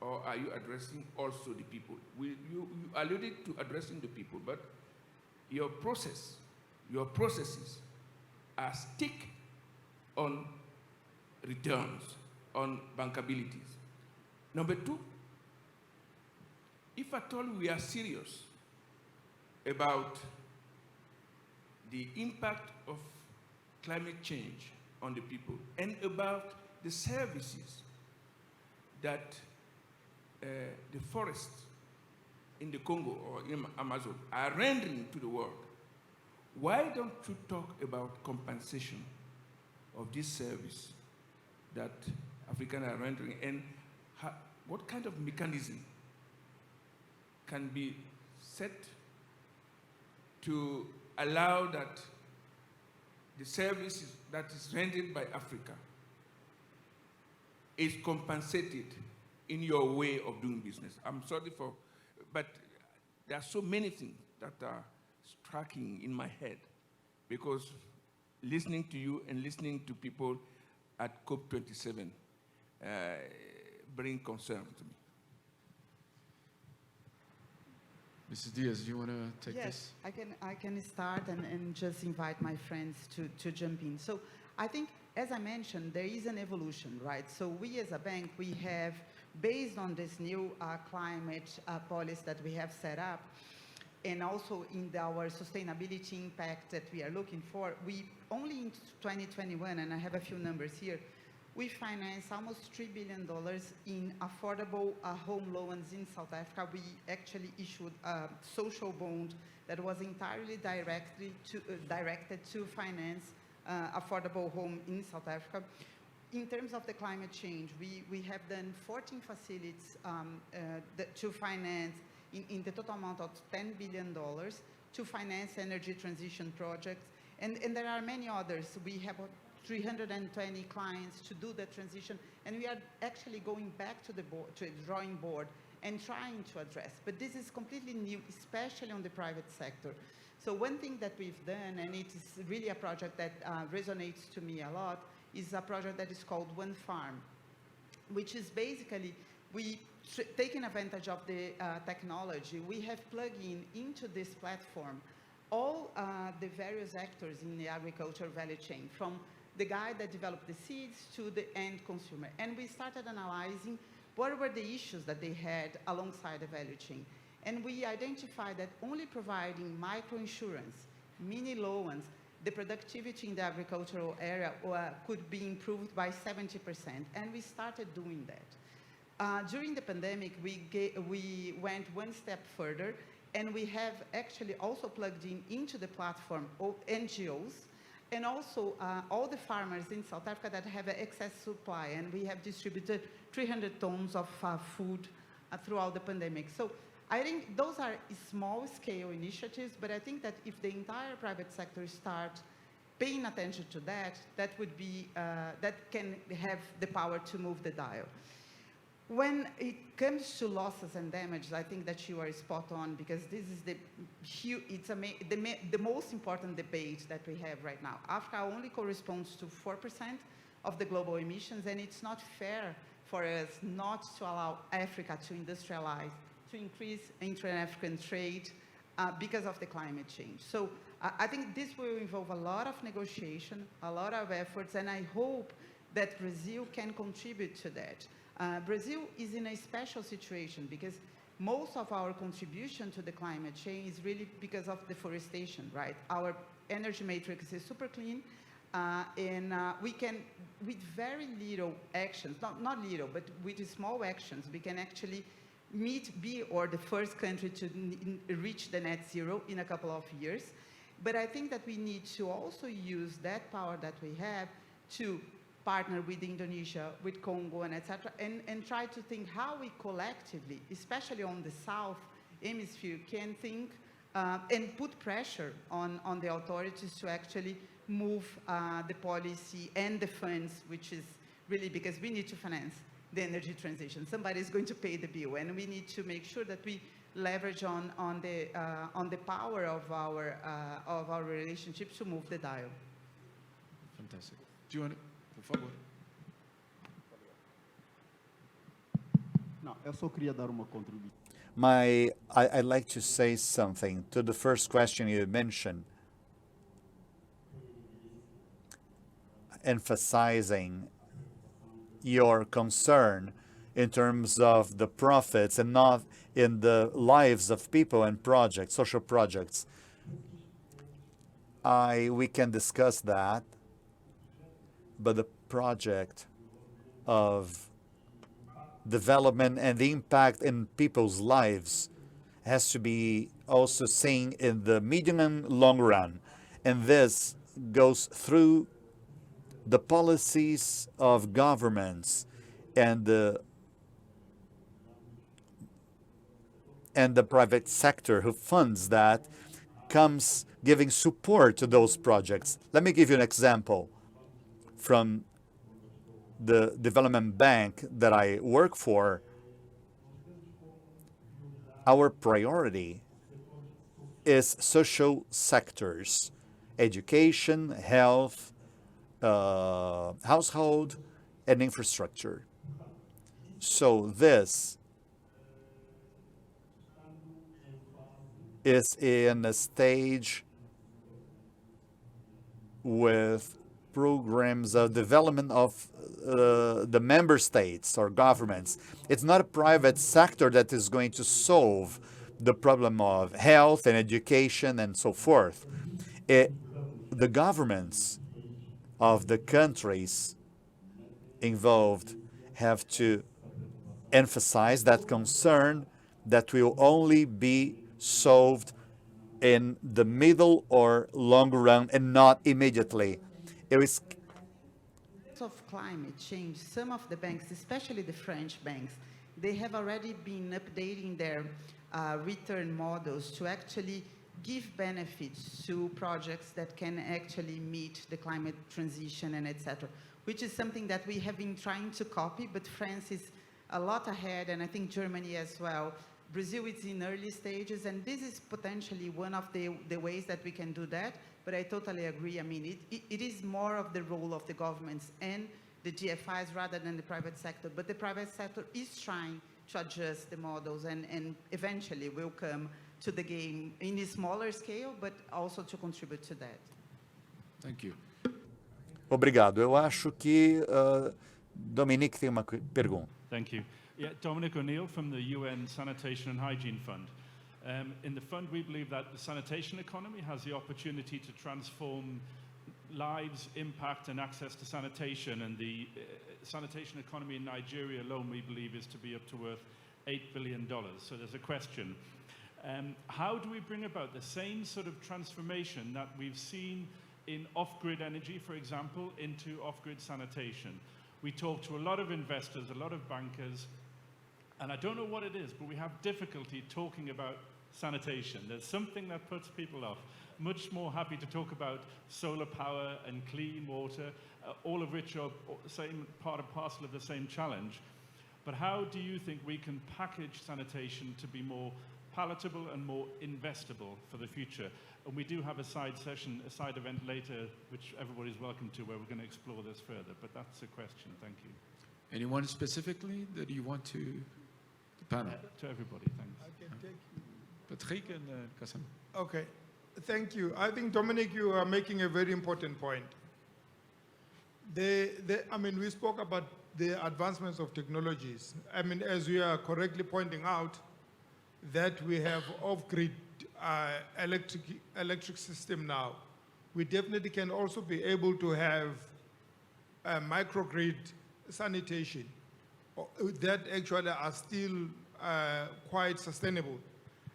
or are you addressing also the people? You alluded to addressing the people, but your processes are stick on returns, on bankabilities. Number two, if at all we are serious about the impact of climate change on the people and about the services that the forests in the Congo or in Amazon are rendering to the world, why don't you talk about compensation of this service that Africans are rendering, and what kind of mechanism can be set to allow that the service that is rendered by Africa is compensated in your way of doing business? I'm sorry for, but there are so many things that are striking in my head, because listening to you and listening to people at COP27 bring concern to me. Mrs. Diaz, do you want to take Yes, this? I can start and just invite my friends to jump in. So I think, as I mentioned, there is an evolution, right? So we as a bank, we have, based on this new climate policy that we have set up, and also in our sustainability impact that we are looking for, we only in 2021, and I have a few numbers here, we financed almost $3 billion in affordable home loans in South Africa. We actually issued a social bond that was entirely directed to finance affordable home in South Africa. In terms of the climate change, we have done 14 facilities to finance in the total amount of $10 billion to finance energy transition projects. And there are many others. We have 320 clients to do the transition, and we are actually going back to the drawing board and trying to address. But this is completely new, especially on the private sector. So one thing that we've done, and it is really a project that resonates to me a lot, is a project that is called One Farm, which is basically taking advantage of the technology. We have plugged into this platform all the various actors in the agriculture value chain, from the guy that developed the seeds to the end consumer. And we started analyzing what were the issues that they had alongside the value chain. And we identified that only providing microinsurance, mini loans, the productivity in the agricultural area could be improved by 70%. And we started doing that. During the pandemic, we went one step further, and we have actually also plugged into the platform NGOs, and also all the farmers in South Africa that have an excess supply, and we have distributed 300 tons of food throughout the pandemic. So I think those are small-scale initiatives, but I think that if the entire private sector starts paying attention to that, that would be, that can have the power to move the dial. When it comes to losses and damage, I think that you are spot on, because this is the most important debate that we have right now. Africa only corresponds to 4% of the global emissions, and it's not fair for us not to allow Africa to industrialize, to increase intra-African trade because of the climate change. So I think this will involve a lot of negotiation, a lot of efforts, and I hope that Brazil can contribute to that. Brazil is in a special situation because most of our contribution to the climate change is really because of deforestation, right? Our energy matrix is super clean, and we can, with very little actions, not little, but with small actions, we can actually be the first country to reach the net zero in a couple of years. But I think that we need to also use that power that we have to partner with Indonesia, with Congo, and etc., and try to think how we collectively, especially on the South Hemisphere, can think and put pressure on the authorities to actually move the policy and the funds, which is really because we need to finance the energy transition. Somebody is going to pay the bill, and we need to make sure that we leverage on the power of our relationship to move the dial. Fantastic. Do you want to, por favor? Não, eu só queria dar uma contribuição. I'd like to say something to the first question you mentioned, emphasizing your concern in terms of the profits and not in the lives of people and projects, social projects. We can discuss that, but the project of development and the impact in people's lives has to be also seen in the medium and long run. And this goes through the policies of governments and the private sector who funds that, comes giving support to those projects. Let me give you an example from the development bank that I work for. Our priority is social sectors, education, health, household, and infrastructure. So this is in a stage with programs of development of the member states or governments. It's not a private sector that is going to solve the problem of health and education and so forth. The governments of the countries involved have to emphasize that concern that will only be solved in the middle or long run and not immediately. It is of climate change, some of the banks, especially the French banks, they have already been updating their return models to actually give benefits to projects that can actually meet the climate transition and etc., which is something that we have been trying to copy, but France is a lot ahead, and I think Germany as well. Brazil is in early stages, and this is potentially one of the ways that we can do that. But I totally agree. I mean, it is more of the role of the governments and the GFIs rather than the private sector. But the private sector is trying to adjust the models and eventually will come to the game in a smaller scale, but also to contribute to that. Thank you. Obrigado. Eu acho que Dominique tem uma pergunta. Thank you. Yeah, Dominic O'Neill from the UN Sanitation and Hygiene Fund. In the fund, we believe that the sanitation economy has the opportunity to transform lives, impact, and access to sanitation. And the sanitation economy in Nigeria alone, we believe, is to be up to worth $8 billion. So there's a question. How do we bring about the same sort of transformation that we've seen in off-grid energy, for example, into off-grid sanitation? We talk to a lot of investors, a lot of bankers, and I don't know what it is, but we have difficulty talking about sanitation. There's something that puts people off. Much more happy to talk about solar power and clean water, all of which are same part and parcel of the same challenge. But how do you think we can package sanitation to be more palatable and more investable for the future? And we do have a side session, a side event later, which everybody's welcome to, where we're going to explore this further. But that's a question. Thank you. Anyone specifically that you want to? The panel. To everybody, thanks. I can take you. Patrick and Kassem. Okay, thank you. I think, Dominic, you are making a very important point. I mean, we spoke about the advancements of technologies. I mean, as you are correctly pointing out, that we have off-grid electric system now. We definitely can also be able to have microgrid sanitation that actually are still quite sustainable.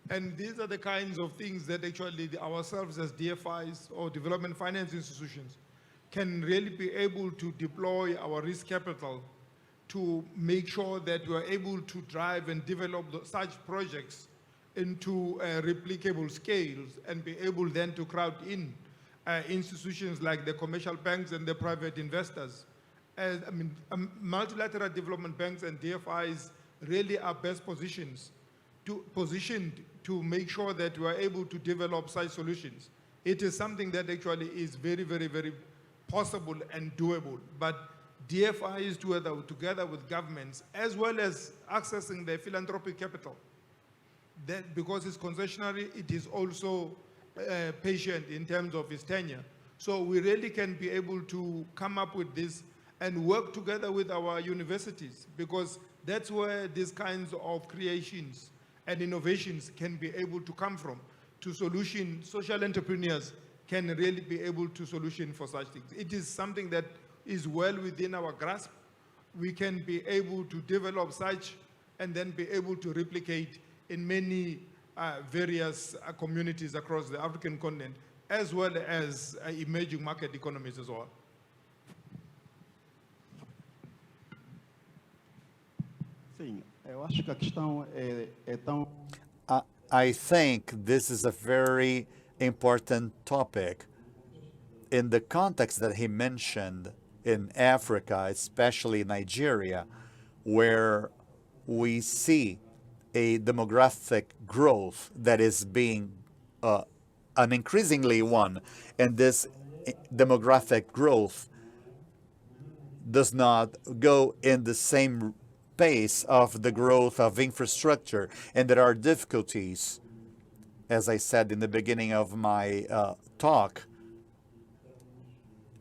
And these are the kinds of things that actually ourselves as DFIs or development finance institutions can really be able to deploy our risk capital to make sure that we are able to drive and develop such projects into replicable scales and be able then to crowd in institutions like the commercial banks and the private investors. I mean, multilateral development banks and DFIs really are best positioned to make sure that we are able to develop such solutions. It is something that actually is very, very, very possible and doable. But DFIs together with governments, as well as accessing the philanthropic capital, that because it's concessionary, it is also patient in terms of its tenure. So we really can be able to come up with this and work together with our universities, because that's where these kinds of creations and innovations can be able to come from. To solution, social entrepreneurs can really be able to solution for such things. It is something that is well within our grasp. We can be able to develop such and then be able to replicate in many various communities across the African continent, as well as emerging market economies as well. Sim, eu acho que a questão é tão I think this is a very important topic in the context that he mentioned in Africa, especially Nigeria, where we see a demographic growth that is being an increasingly one, and this demographic growth does not go in the same pace of the growth of infrastructure, and there are difficulties, as I said in the beginning of my talk,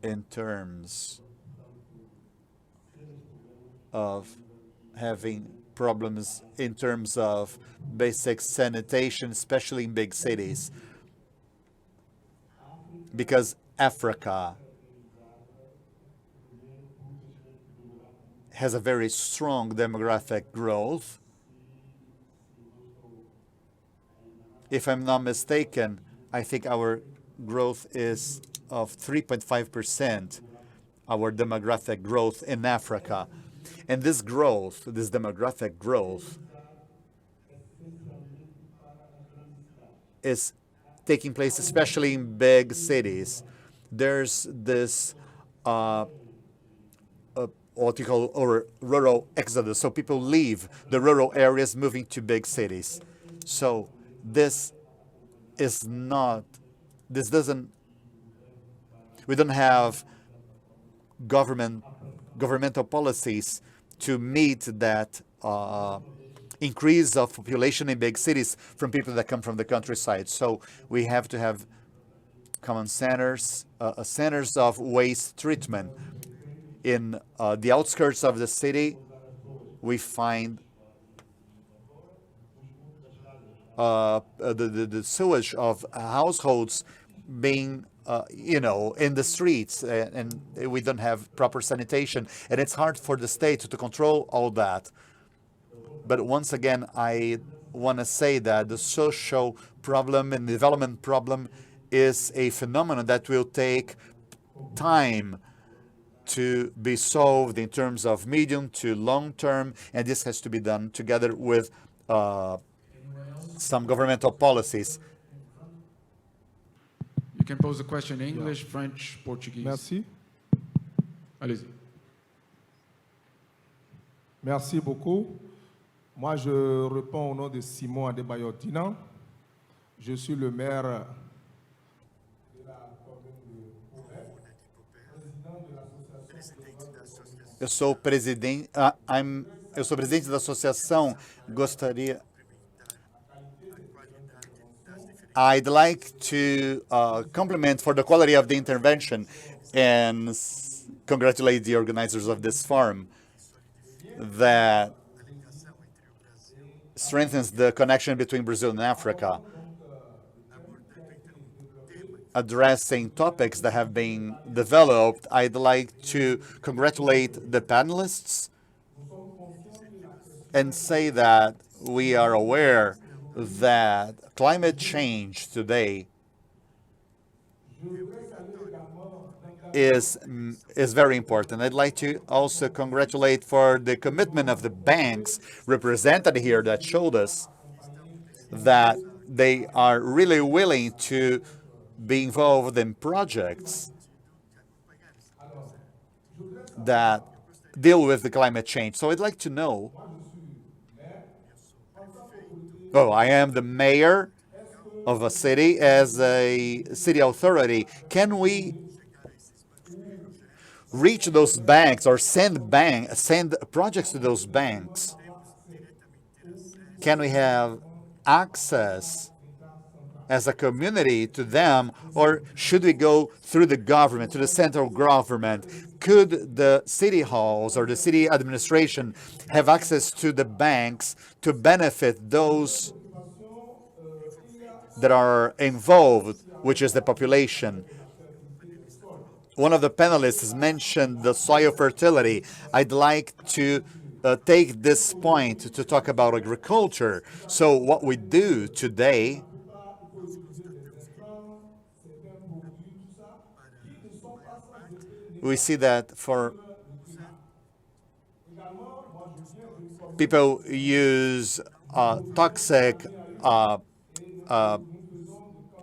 in terms of having problems in terms of basic sanitation, especially in big cities, because Africa has a very strong demographic growth. If I'm not mistaken, I think our growth is of 3.5%, our demographic growth in Africa. And this growth, this demographic growth, is taking place especially in big cities. There's this what you call or rural exodus. So people leave the rural areas moving to big cities. So this is not, this doesn't, we don't have governmental policies to meet that increase of population in big cities from people that come from the countryside. So we have to have common centers, centers of waste treatment. In the outskirts of the city, we find the sewage of households being, in the streets, and we don't have proper sanitation, and it's hard for the state to control all that. But once again, I want to say that the social problem and development problem is a phenomenon that will take time to be solved in terms of medium to long term, and this has to be done together with some governmental policies. You can pose a question in English, French, Portuguese. Merci. Allez-y. Merci beaucoup. Moi, je réponds au nom de Simon Adebayo-Dinan. Je suis le maire de la commune de Popet, président de l'association. Eu sou presidente, eu sou presidente da associação. Gostaria. I'd like to compliment for the quality of the intervention and congratulate the organizers of this forum that strengthens the connection between Brazil and Africa, addressing topics that have been developed. I'd like to congratulate the panelists and say that we are aware that climate change today is very important. I'd like to also congratulate for the commitment of the banks represented here that showed us that they are really willing to be involved in projects that deal with the climate change. So I'd like to know, I am the mayor of a city. As a city authority, can we reach those banks or send projects to those banks? Can we have access as a community to them, or should we go through the government, to the central government? Could the city halls or the city administration have access to the banks to benefit those that are involved, which is the population? One of the panelists mentioned the soil fertility. I'd like to take this point to talk about agriculture. So what we do today, we see that for people use toxic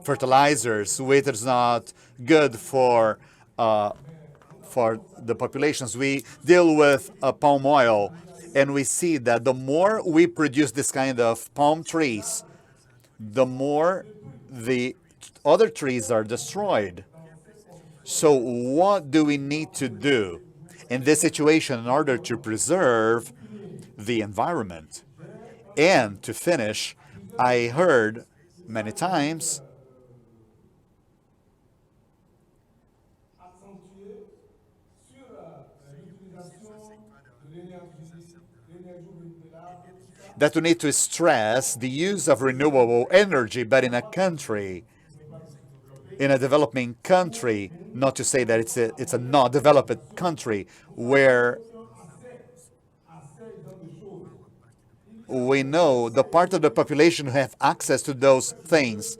fertilizers, which is not good for the populations. We deal with palm oil, and we see that the more we produce this kind of palm trees, the more the other trees are destroyed. So what do we need to do in this situation in order to preserve the environment? And to finish, I heard many times that we need to stress the use of renewable energy, but in a country, in a developing country, not to say that it's a not developed country, where we know the part of the population who have access to those things.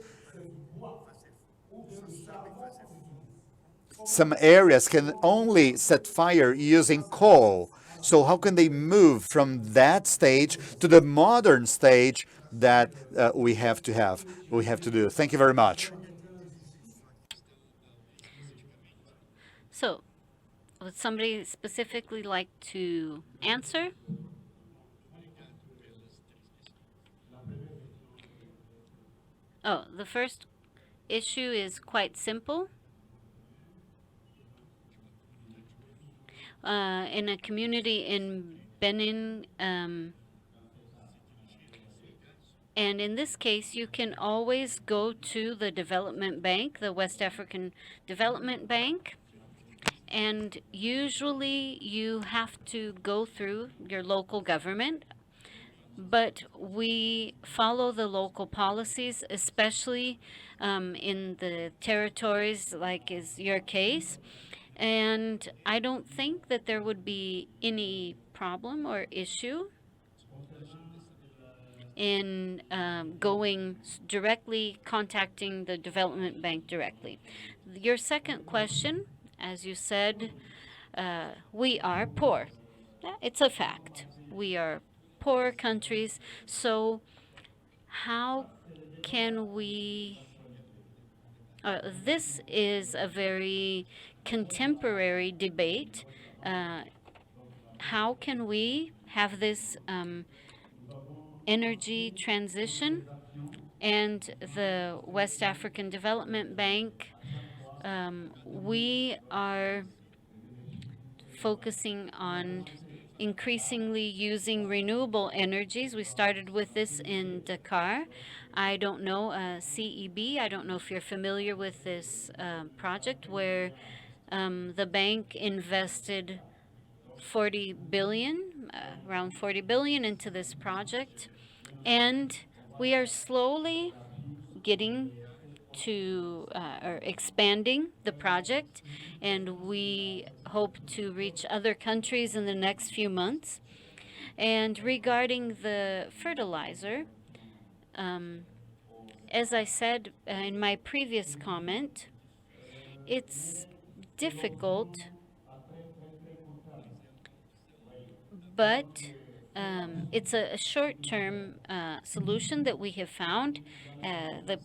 Some areas can only set fire using coal. So how can they move from that stage to the modern stage that we have to do? Thank you very much. So, would somebody specifically like to answer? Oh, the first issue is quite simple. In a community in Benin, and in this case, you can always go to the development bank, the West African Development Bank, and usually you have to go through your local government, but we follow the local policies, especially in the territories like is your case. And I don't think that there would be any problem or issue in directly contacting the development bank directly. Your second question, as you said, we are poor. It's a fact. We are poor countries. So how can we... this is a very contemporary debate. How can we have this energy transition? And the West African Development Bank, we are focusing on increasingly using renewable energies. We started with this in Dakar. I don't know, CEB, I don't know if you're familiar with this project where the bank invested 40 billion, around 40 billion into this project. And we are slowly getting to or expanding the project, and we hope to reach other countries in the next few months. And regarding the fertilizer, as I said in my previous comment, it's difficult, but it's a short-term solution that we have found. The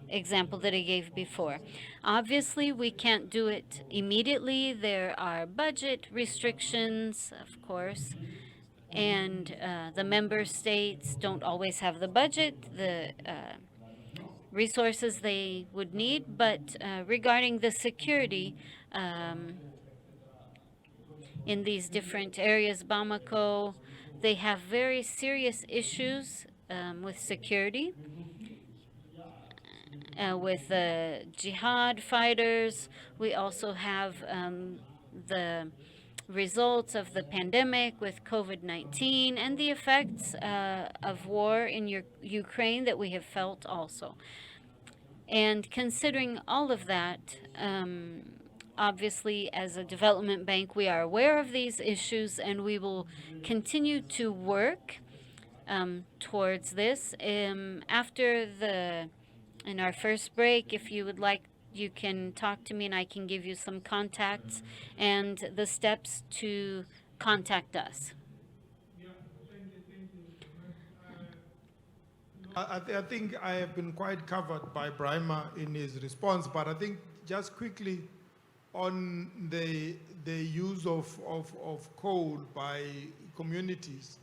example that I gave before. Obviously, we can't do it immediately. There are budget restrictions, of course, and the member states don't always have the budget, the resources they would need. But regarding the security in these different areas, Bamako, they have very serious issues with security, with jihad fighters. We also have the results of the pandemic with COVID-19 and the effects of war in Ukraine that we have felt also. And considering all of that, obviously, as a development bank, we are aware of these issues and we will continue to work towards this. In our first break, if you would like, you can talk to me and I can give you some contacts and the steps to contact us. I think I have been quite covered by Brahma in his response, but I think just quickly on the use of coal by communities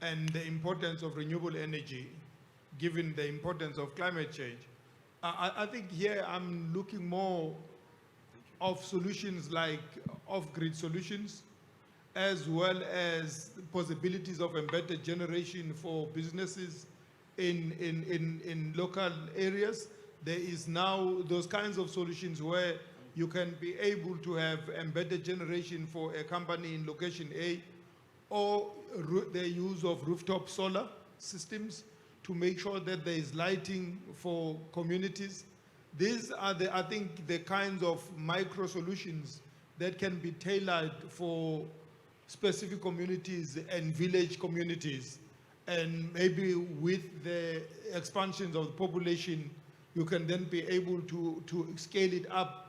and the importance of renewable energy, given the importance of climate change. I think here I'm looking more of solutions like off-grid solutions, as well as possibilities of embedded generation for businesses in local areas. There is now those kinds of solutions where you can be able to have embedded generation for a company in location A, or the use of rooftop solar systems to make sure that there is lighting for communities. These are, I think, the kinds of micro solutions that can be tailored for specific communities and village communities. And maybe with the expansions of the population, you can then be able to scale it up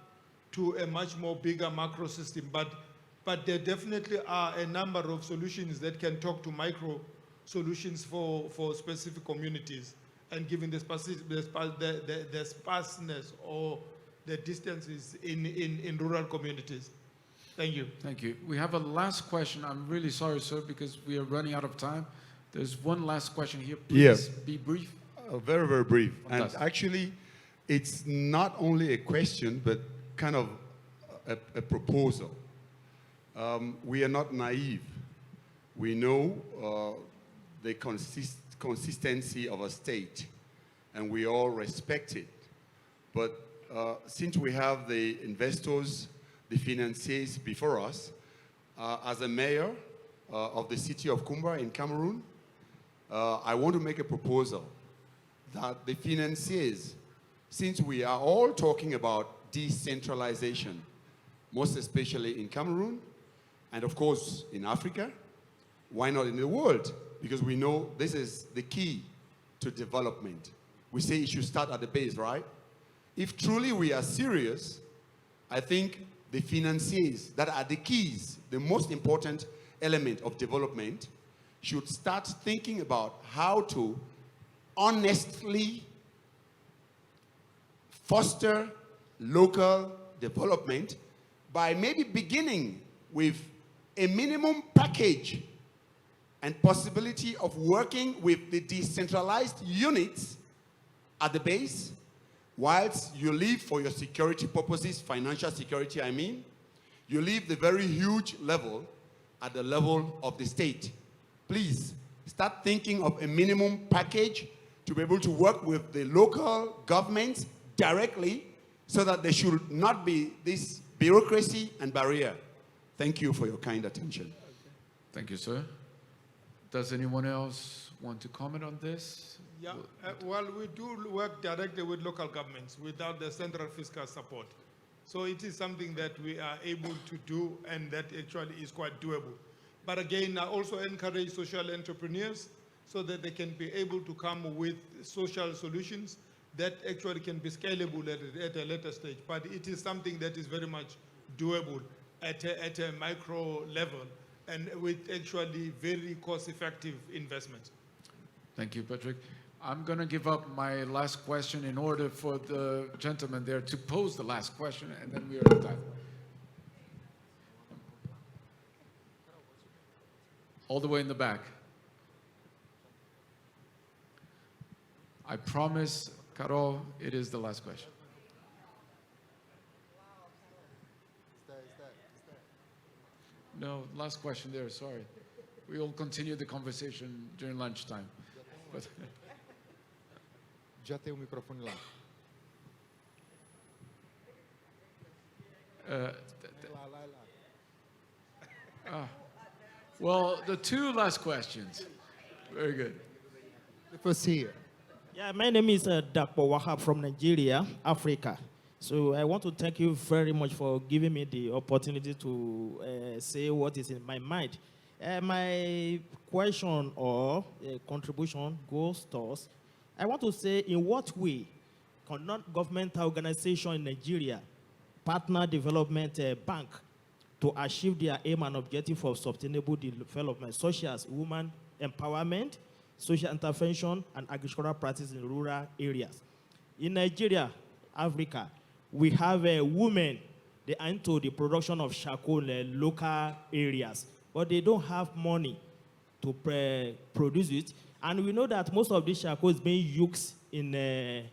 to a much more bigger macro system. But there definitely are a number of solutions that can talk to micro solutions for specific communities, and given the sparseness or the distances in rural communities. Thank you. Thank you. We have a last question. I'm really sorry, sir, because we are running out of time. There's one last question here. Please be brief. Very, very brief. Fantastic. And actually, it's not only a question, but kind of a proposal. We are not naive. We know the consistency of a state, and we all respect it. But since we have the investors, the financiers before us, as a mayor of the city of Kumba in Cameroon, I want to make a proposal that the financiers, since we are all talking about decentralization, most especially in Cameroon, and of course in Africa, why not in the world? Because we know this is the key to development. We say it should start at the base, right? If truly we are serious, I think the financiers that are the keys, the most important element of development, should start thinking about how to honestly foster local development by maybe beginning with a minimum package and possibility of working with the decentralized units at the base, whilst you leave for your security purposes, financial security I mean, you leave the very huge level at the level of the state. Please start thinking of a minimum package to be able to work with the local governments directly, so that there should not be this bureaucracy and barrier. Thank you for your kind attention. Thank you, sir. Does anyone else want to comment on this? Yeah, well, we do work directly with local governments without the central fiscal support. So it is something that we are able to do, and that actually is quite doable. But again, I also encourage social entrepreneurs so that they can be able to come with social solutions that actually can be scalable at a later stage. But it is something that is very much doable at a micro level, and with actually very cost-effective investments. Thank you, Patrick. I'm going to give up my last question in order for the gentleman there to pose the last question, and then we are at time. All the way in the back. I promise, Carol, it is the last question. No, last question there, sorry. We will continue the conversation during lunchtime. But Já tem o microfone lá. Well, the two last questions. Very good. The first here. Yeah, my name is Dapo Wahab from Nigeria, Africa. So I want to thank you very much for giving me the opportunity to say what is in my mind. My question or contribution goes towards, I want to say in what way can non-governmental organization in Nigeria partner development bank to achieve their aim and objective of sustainable development, such as women empowerment, social intervention, and agricultural practice in rural areas. In Nigeria, Africa, we have women, they are into the production of charcoal in local areas, but they don't have money to produce it. And we know that most of this charcoal is being used in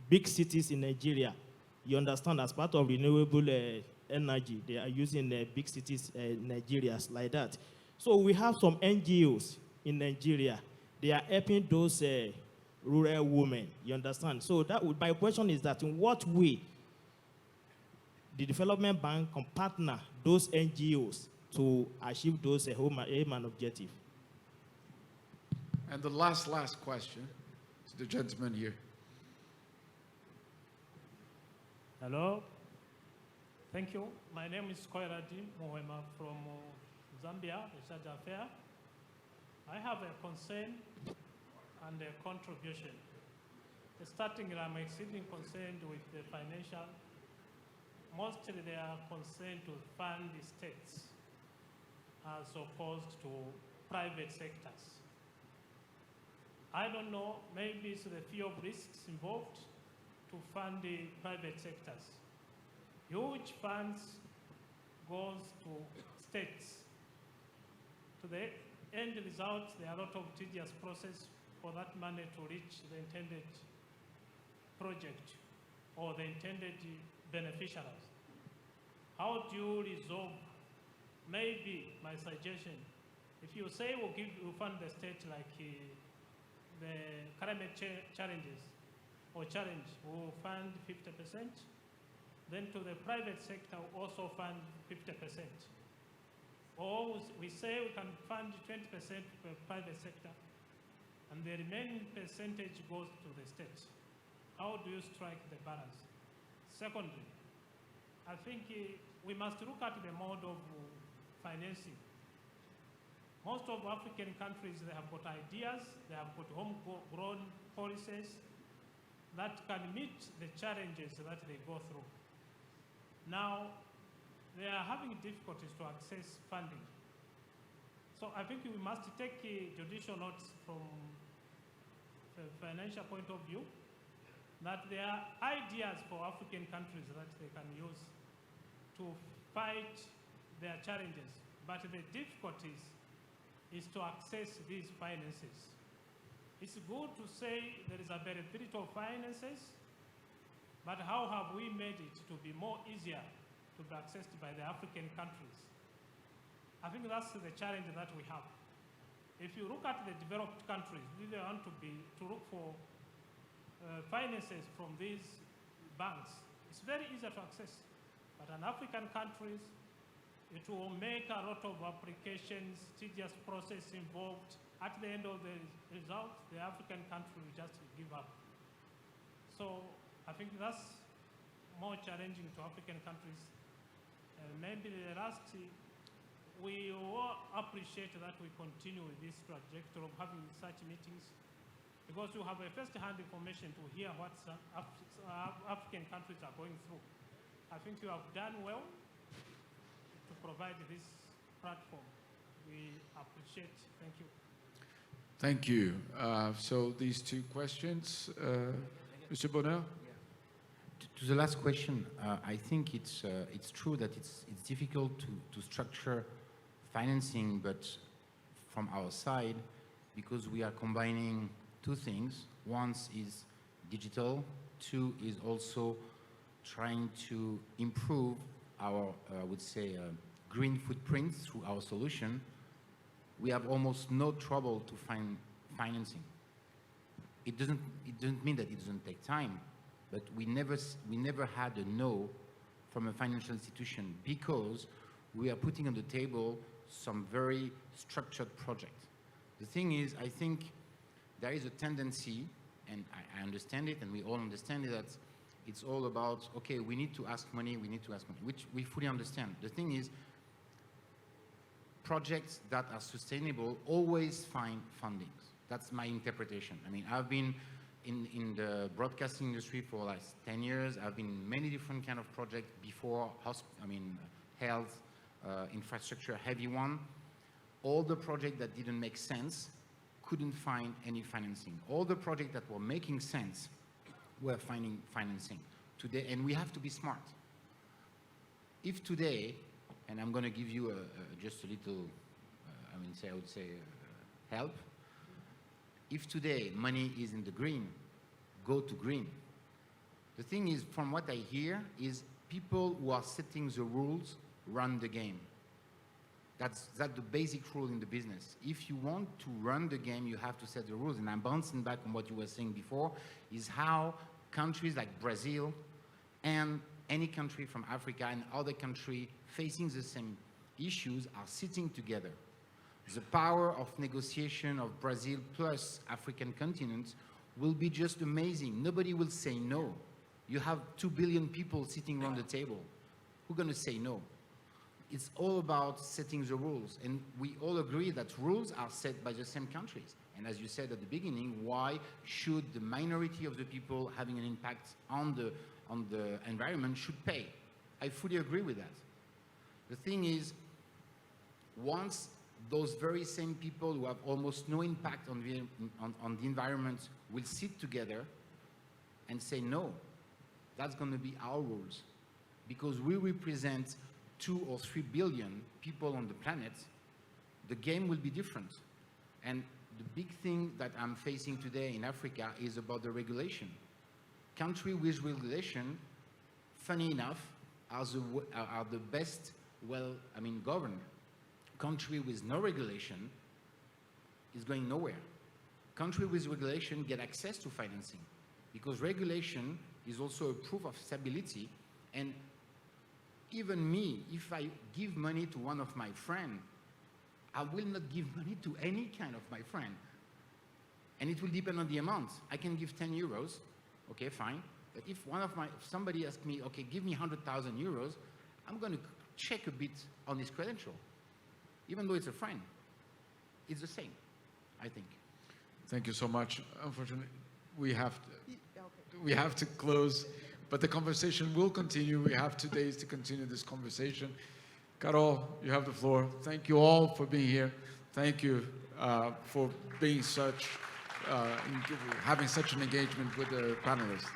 big cities in Nigeria. You understand, as part of renewable energy, they are using big cities in Nigeria like that. So we have some NGOs in Nigeria. They are helping those rural women, you understand? So that would, my question is that in what way the development bank can partner those NGOs to achieve those aim and objective? And the last question is the gentleman here. Hello. Thank you. My name is Koiradi Mohema from Zambia, Research Affair. I have a concern and a contribution. Starting, I'm exceedingly concerned with the financial. Mostly they are concerned to fund the states as opposed to private sectors. I don't know, maybe it's the fear of risks involved to fund the private sectors. Huge funds goes to states. To the end result, there are a lot of tedious process for that money to reach the intended project or the intended beneficiaries. How do you resolve? Maybe my suggestion, if you say we'll fund the state like the climate challenges or challenge, we'll fund 50%. Then to the private sector, we'll also fund 50%. Or we say we can fund 20% for private sector, and the remaining percentage goes to the state. How do you strike the balance? Secondly, I think we must look at the mode of financing. Most of African countries, they have got ideas, they have got homegrown policies that can meet the challenges that they go through. Now, they are having difficulties to access funding. So I think we must take judicial notes from the financial point of view, that there are ideas for African countries that they can use to fight their challenges. But the difficulties is to access these finances. It's good to say there is availability of finances, but how have we made it to be more easier to be accessed by the African countries? I think that's the challenge that we have. If you look at the developed countries, they want to look for finances from these banks. It's very easy to access. But in African countries, it will make a lot of applications, tedious process involved. At the end of the result, the African country will just give up. So I think that's more challenging to African countries. Maybe the last, we all appreciate that we continue with this trajectory of having such meetings, because you have a first-hand information to hear what African countries are going through. I think you have done well to provide this platform. We appreciate. Thank you. Thank you. So these two questions, Mr. Bonheur? To the last question, I think it's true that it's difficult to structure financing, but from our side, because we are combining two things. One is digital, two is also trying to improve our, I would say, green footprint through our solution. We have almost no trouble to find financing. it doesn't mean that it doesn't take time, but we never had a no from a financial institution because we are putting on the table some very structured projects. The thing is, I think there is a tendency, and I understand it, and we all understand it, that it's all about, okay, we need to ask money, which we fully understand. The thing is, projects that are sustainable always find fundings. That's my interpretation. I mean, I've been in the broadcasting industry for like 10 years. I've been in many different kind of projects before, health, infrastructure, heavy one. All the projects that didn't make sense couldn't find any financing. All the projects that were making sense were finding financing today, and we have to be smart. If today, and I'm going to give you just a little, I would say help. If today money is in the green, go to green. The thing is, from what I hear, is people who are setting the rules run the game. That's the basic rule in the business. If you want to run the game, you have to set the rules. And I'm bouncing back on what you were saying before, is how countries like Brazil and any country from Africa and other country facing the same issues are sitting together. The power of negotiation of Brazil plus African continent will be just amazing. Nobody will say no. You have 2 billion people sitting around the table. Who's going to say no? It's all about setting the rules. And we all agree that rules are set by the same countries. And as you said at the beginning, why should the minority of the people having an impact on the environment should pay? I fully agree with that. The thing is, once those very same people who have almost no impact on the environment will sit together and say, no, that's going to be our rules. Because we represent 2 or 3 billion people on the planet, the game will be different. And the big thing that I'm facing today in Africa is about the regulation. Country with regulation, funny enough, are the best, governed. Country with no regulation is going nowhere. Country with regulation get access to financing because regulation is also a proof of stability. And even me, if I give money to one of my friends, I will not give money to any kind of my friend. And it will depend on the amount. I can give 10 euros, okay, fine. But if somebody asks me, okay, give me 100,000 euros, I'm going to check a bit on his credential. Even though it's a friend, it's the same, I think. Thank you so much. Unfortunately, we have to close, but the conversation will continue. We have 2 days to continue this conversation. Carol, you have the floor. Thank you all for being here. Thank you for being having such an engagement with the panelists.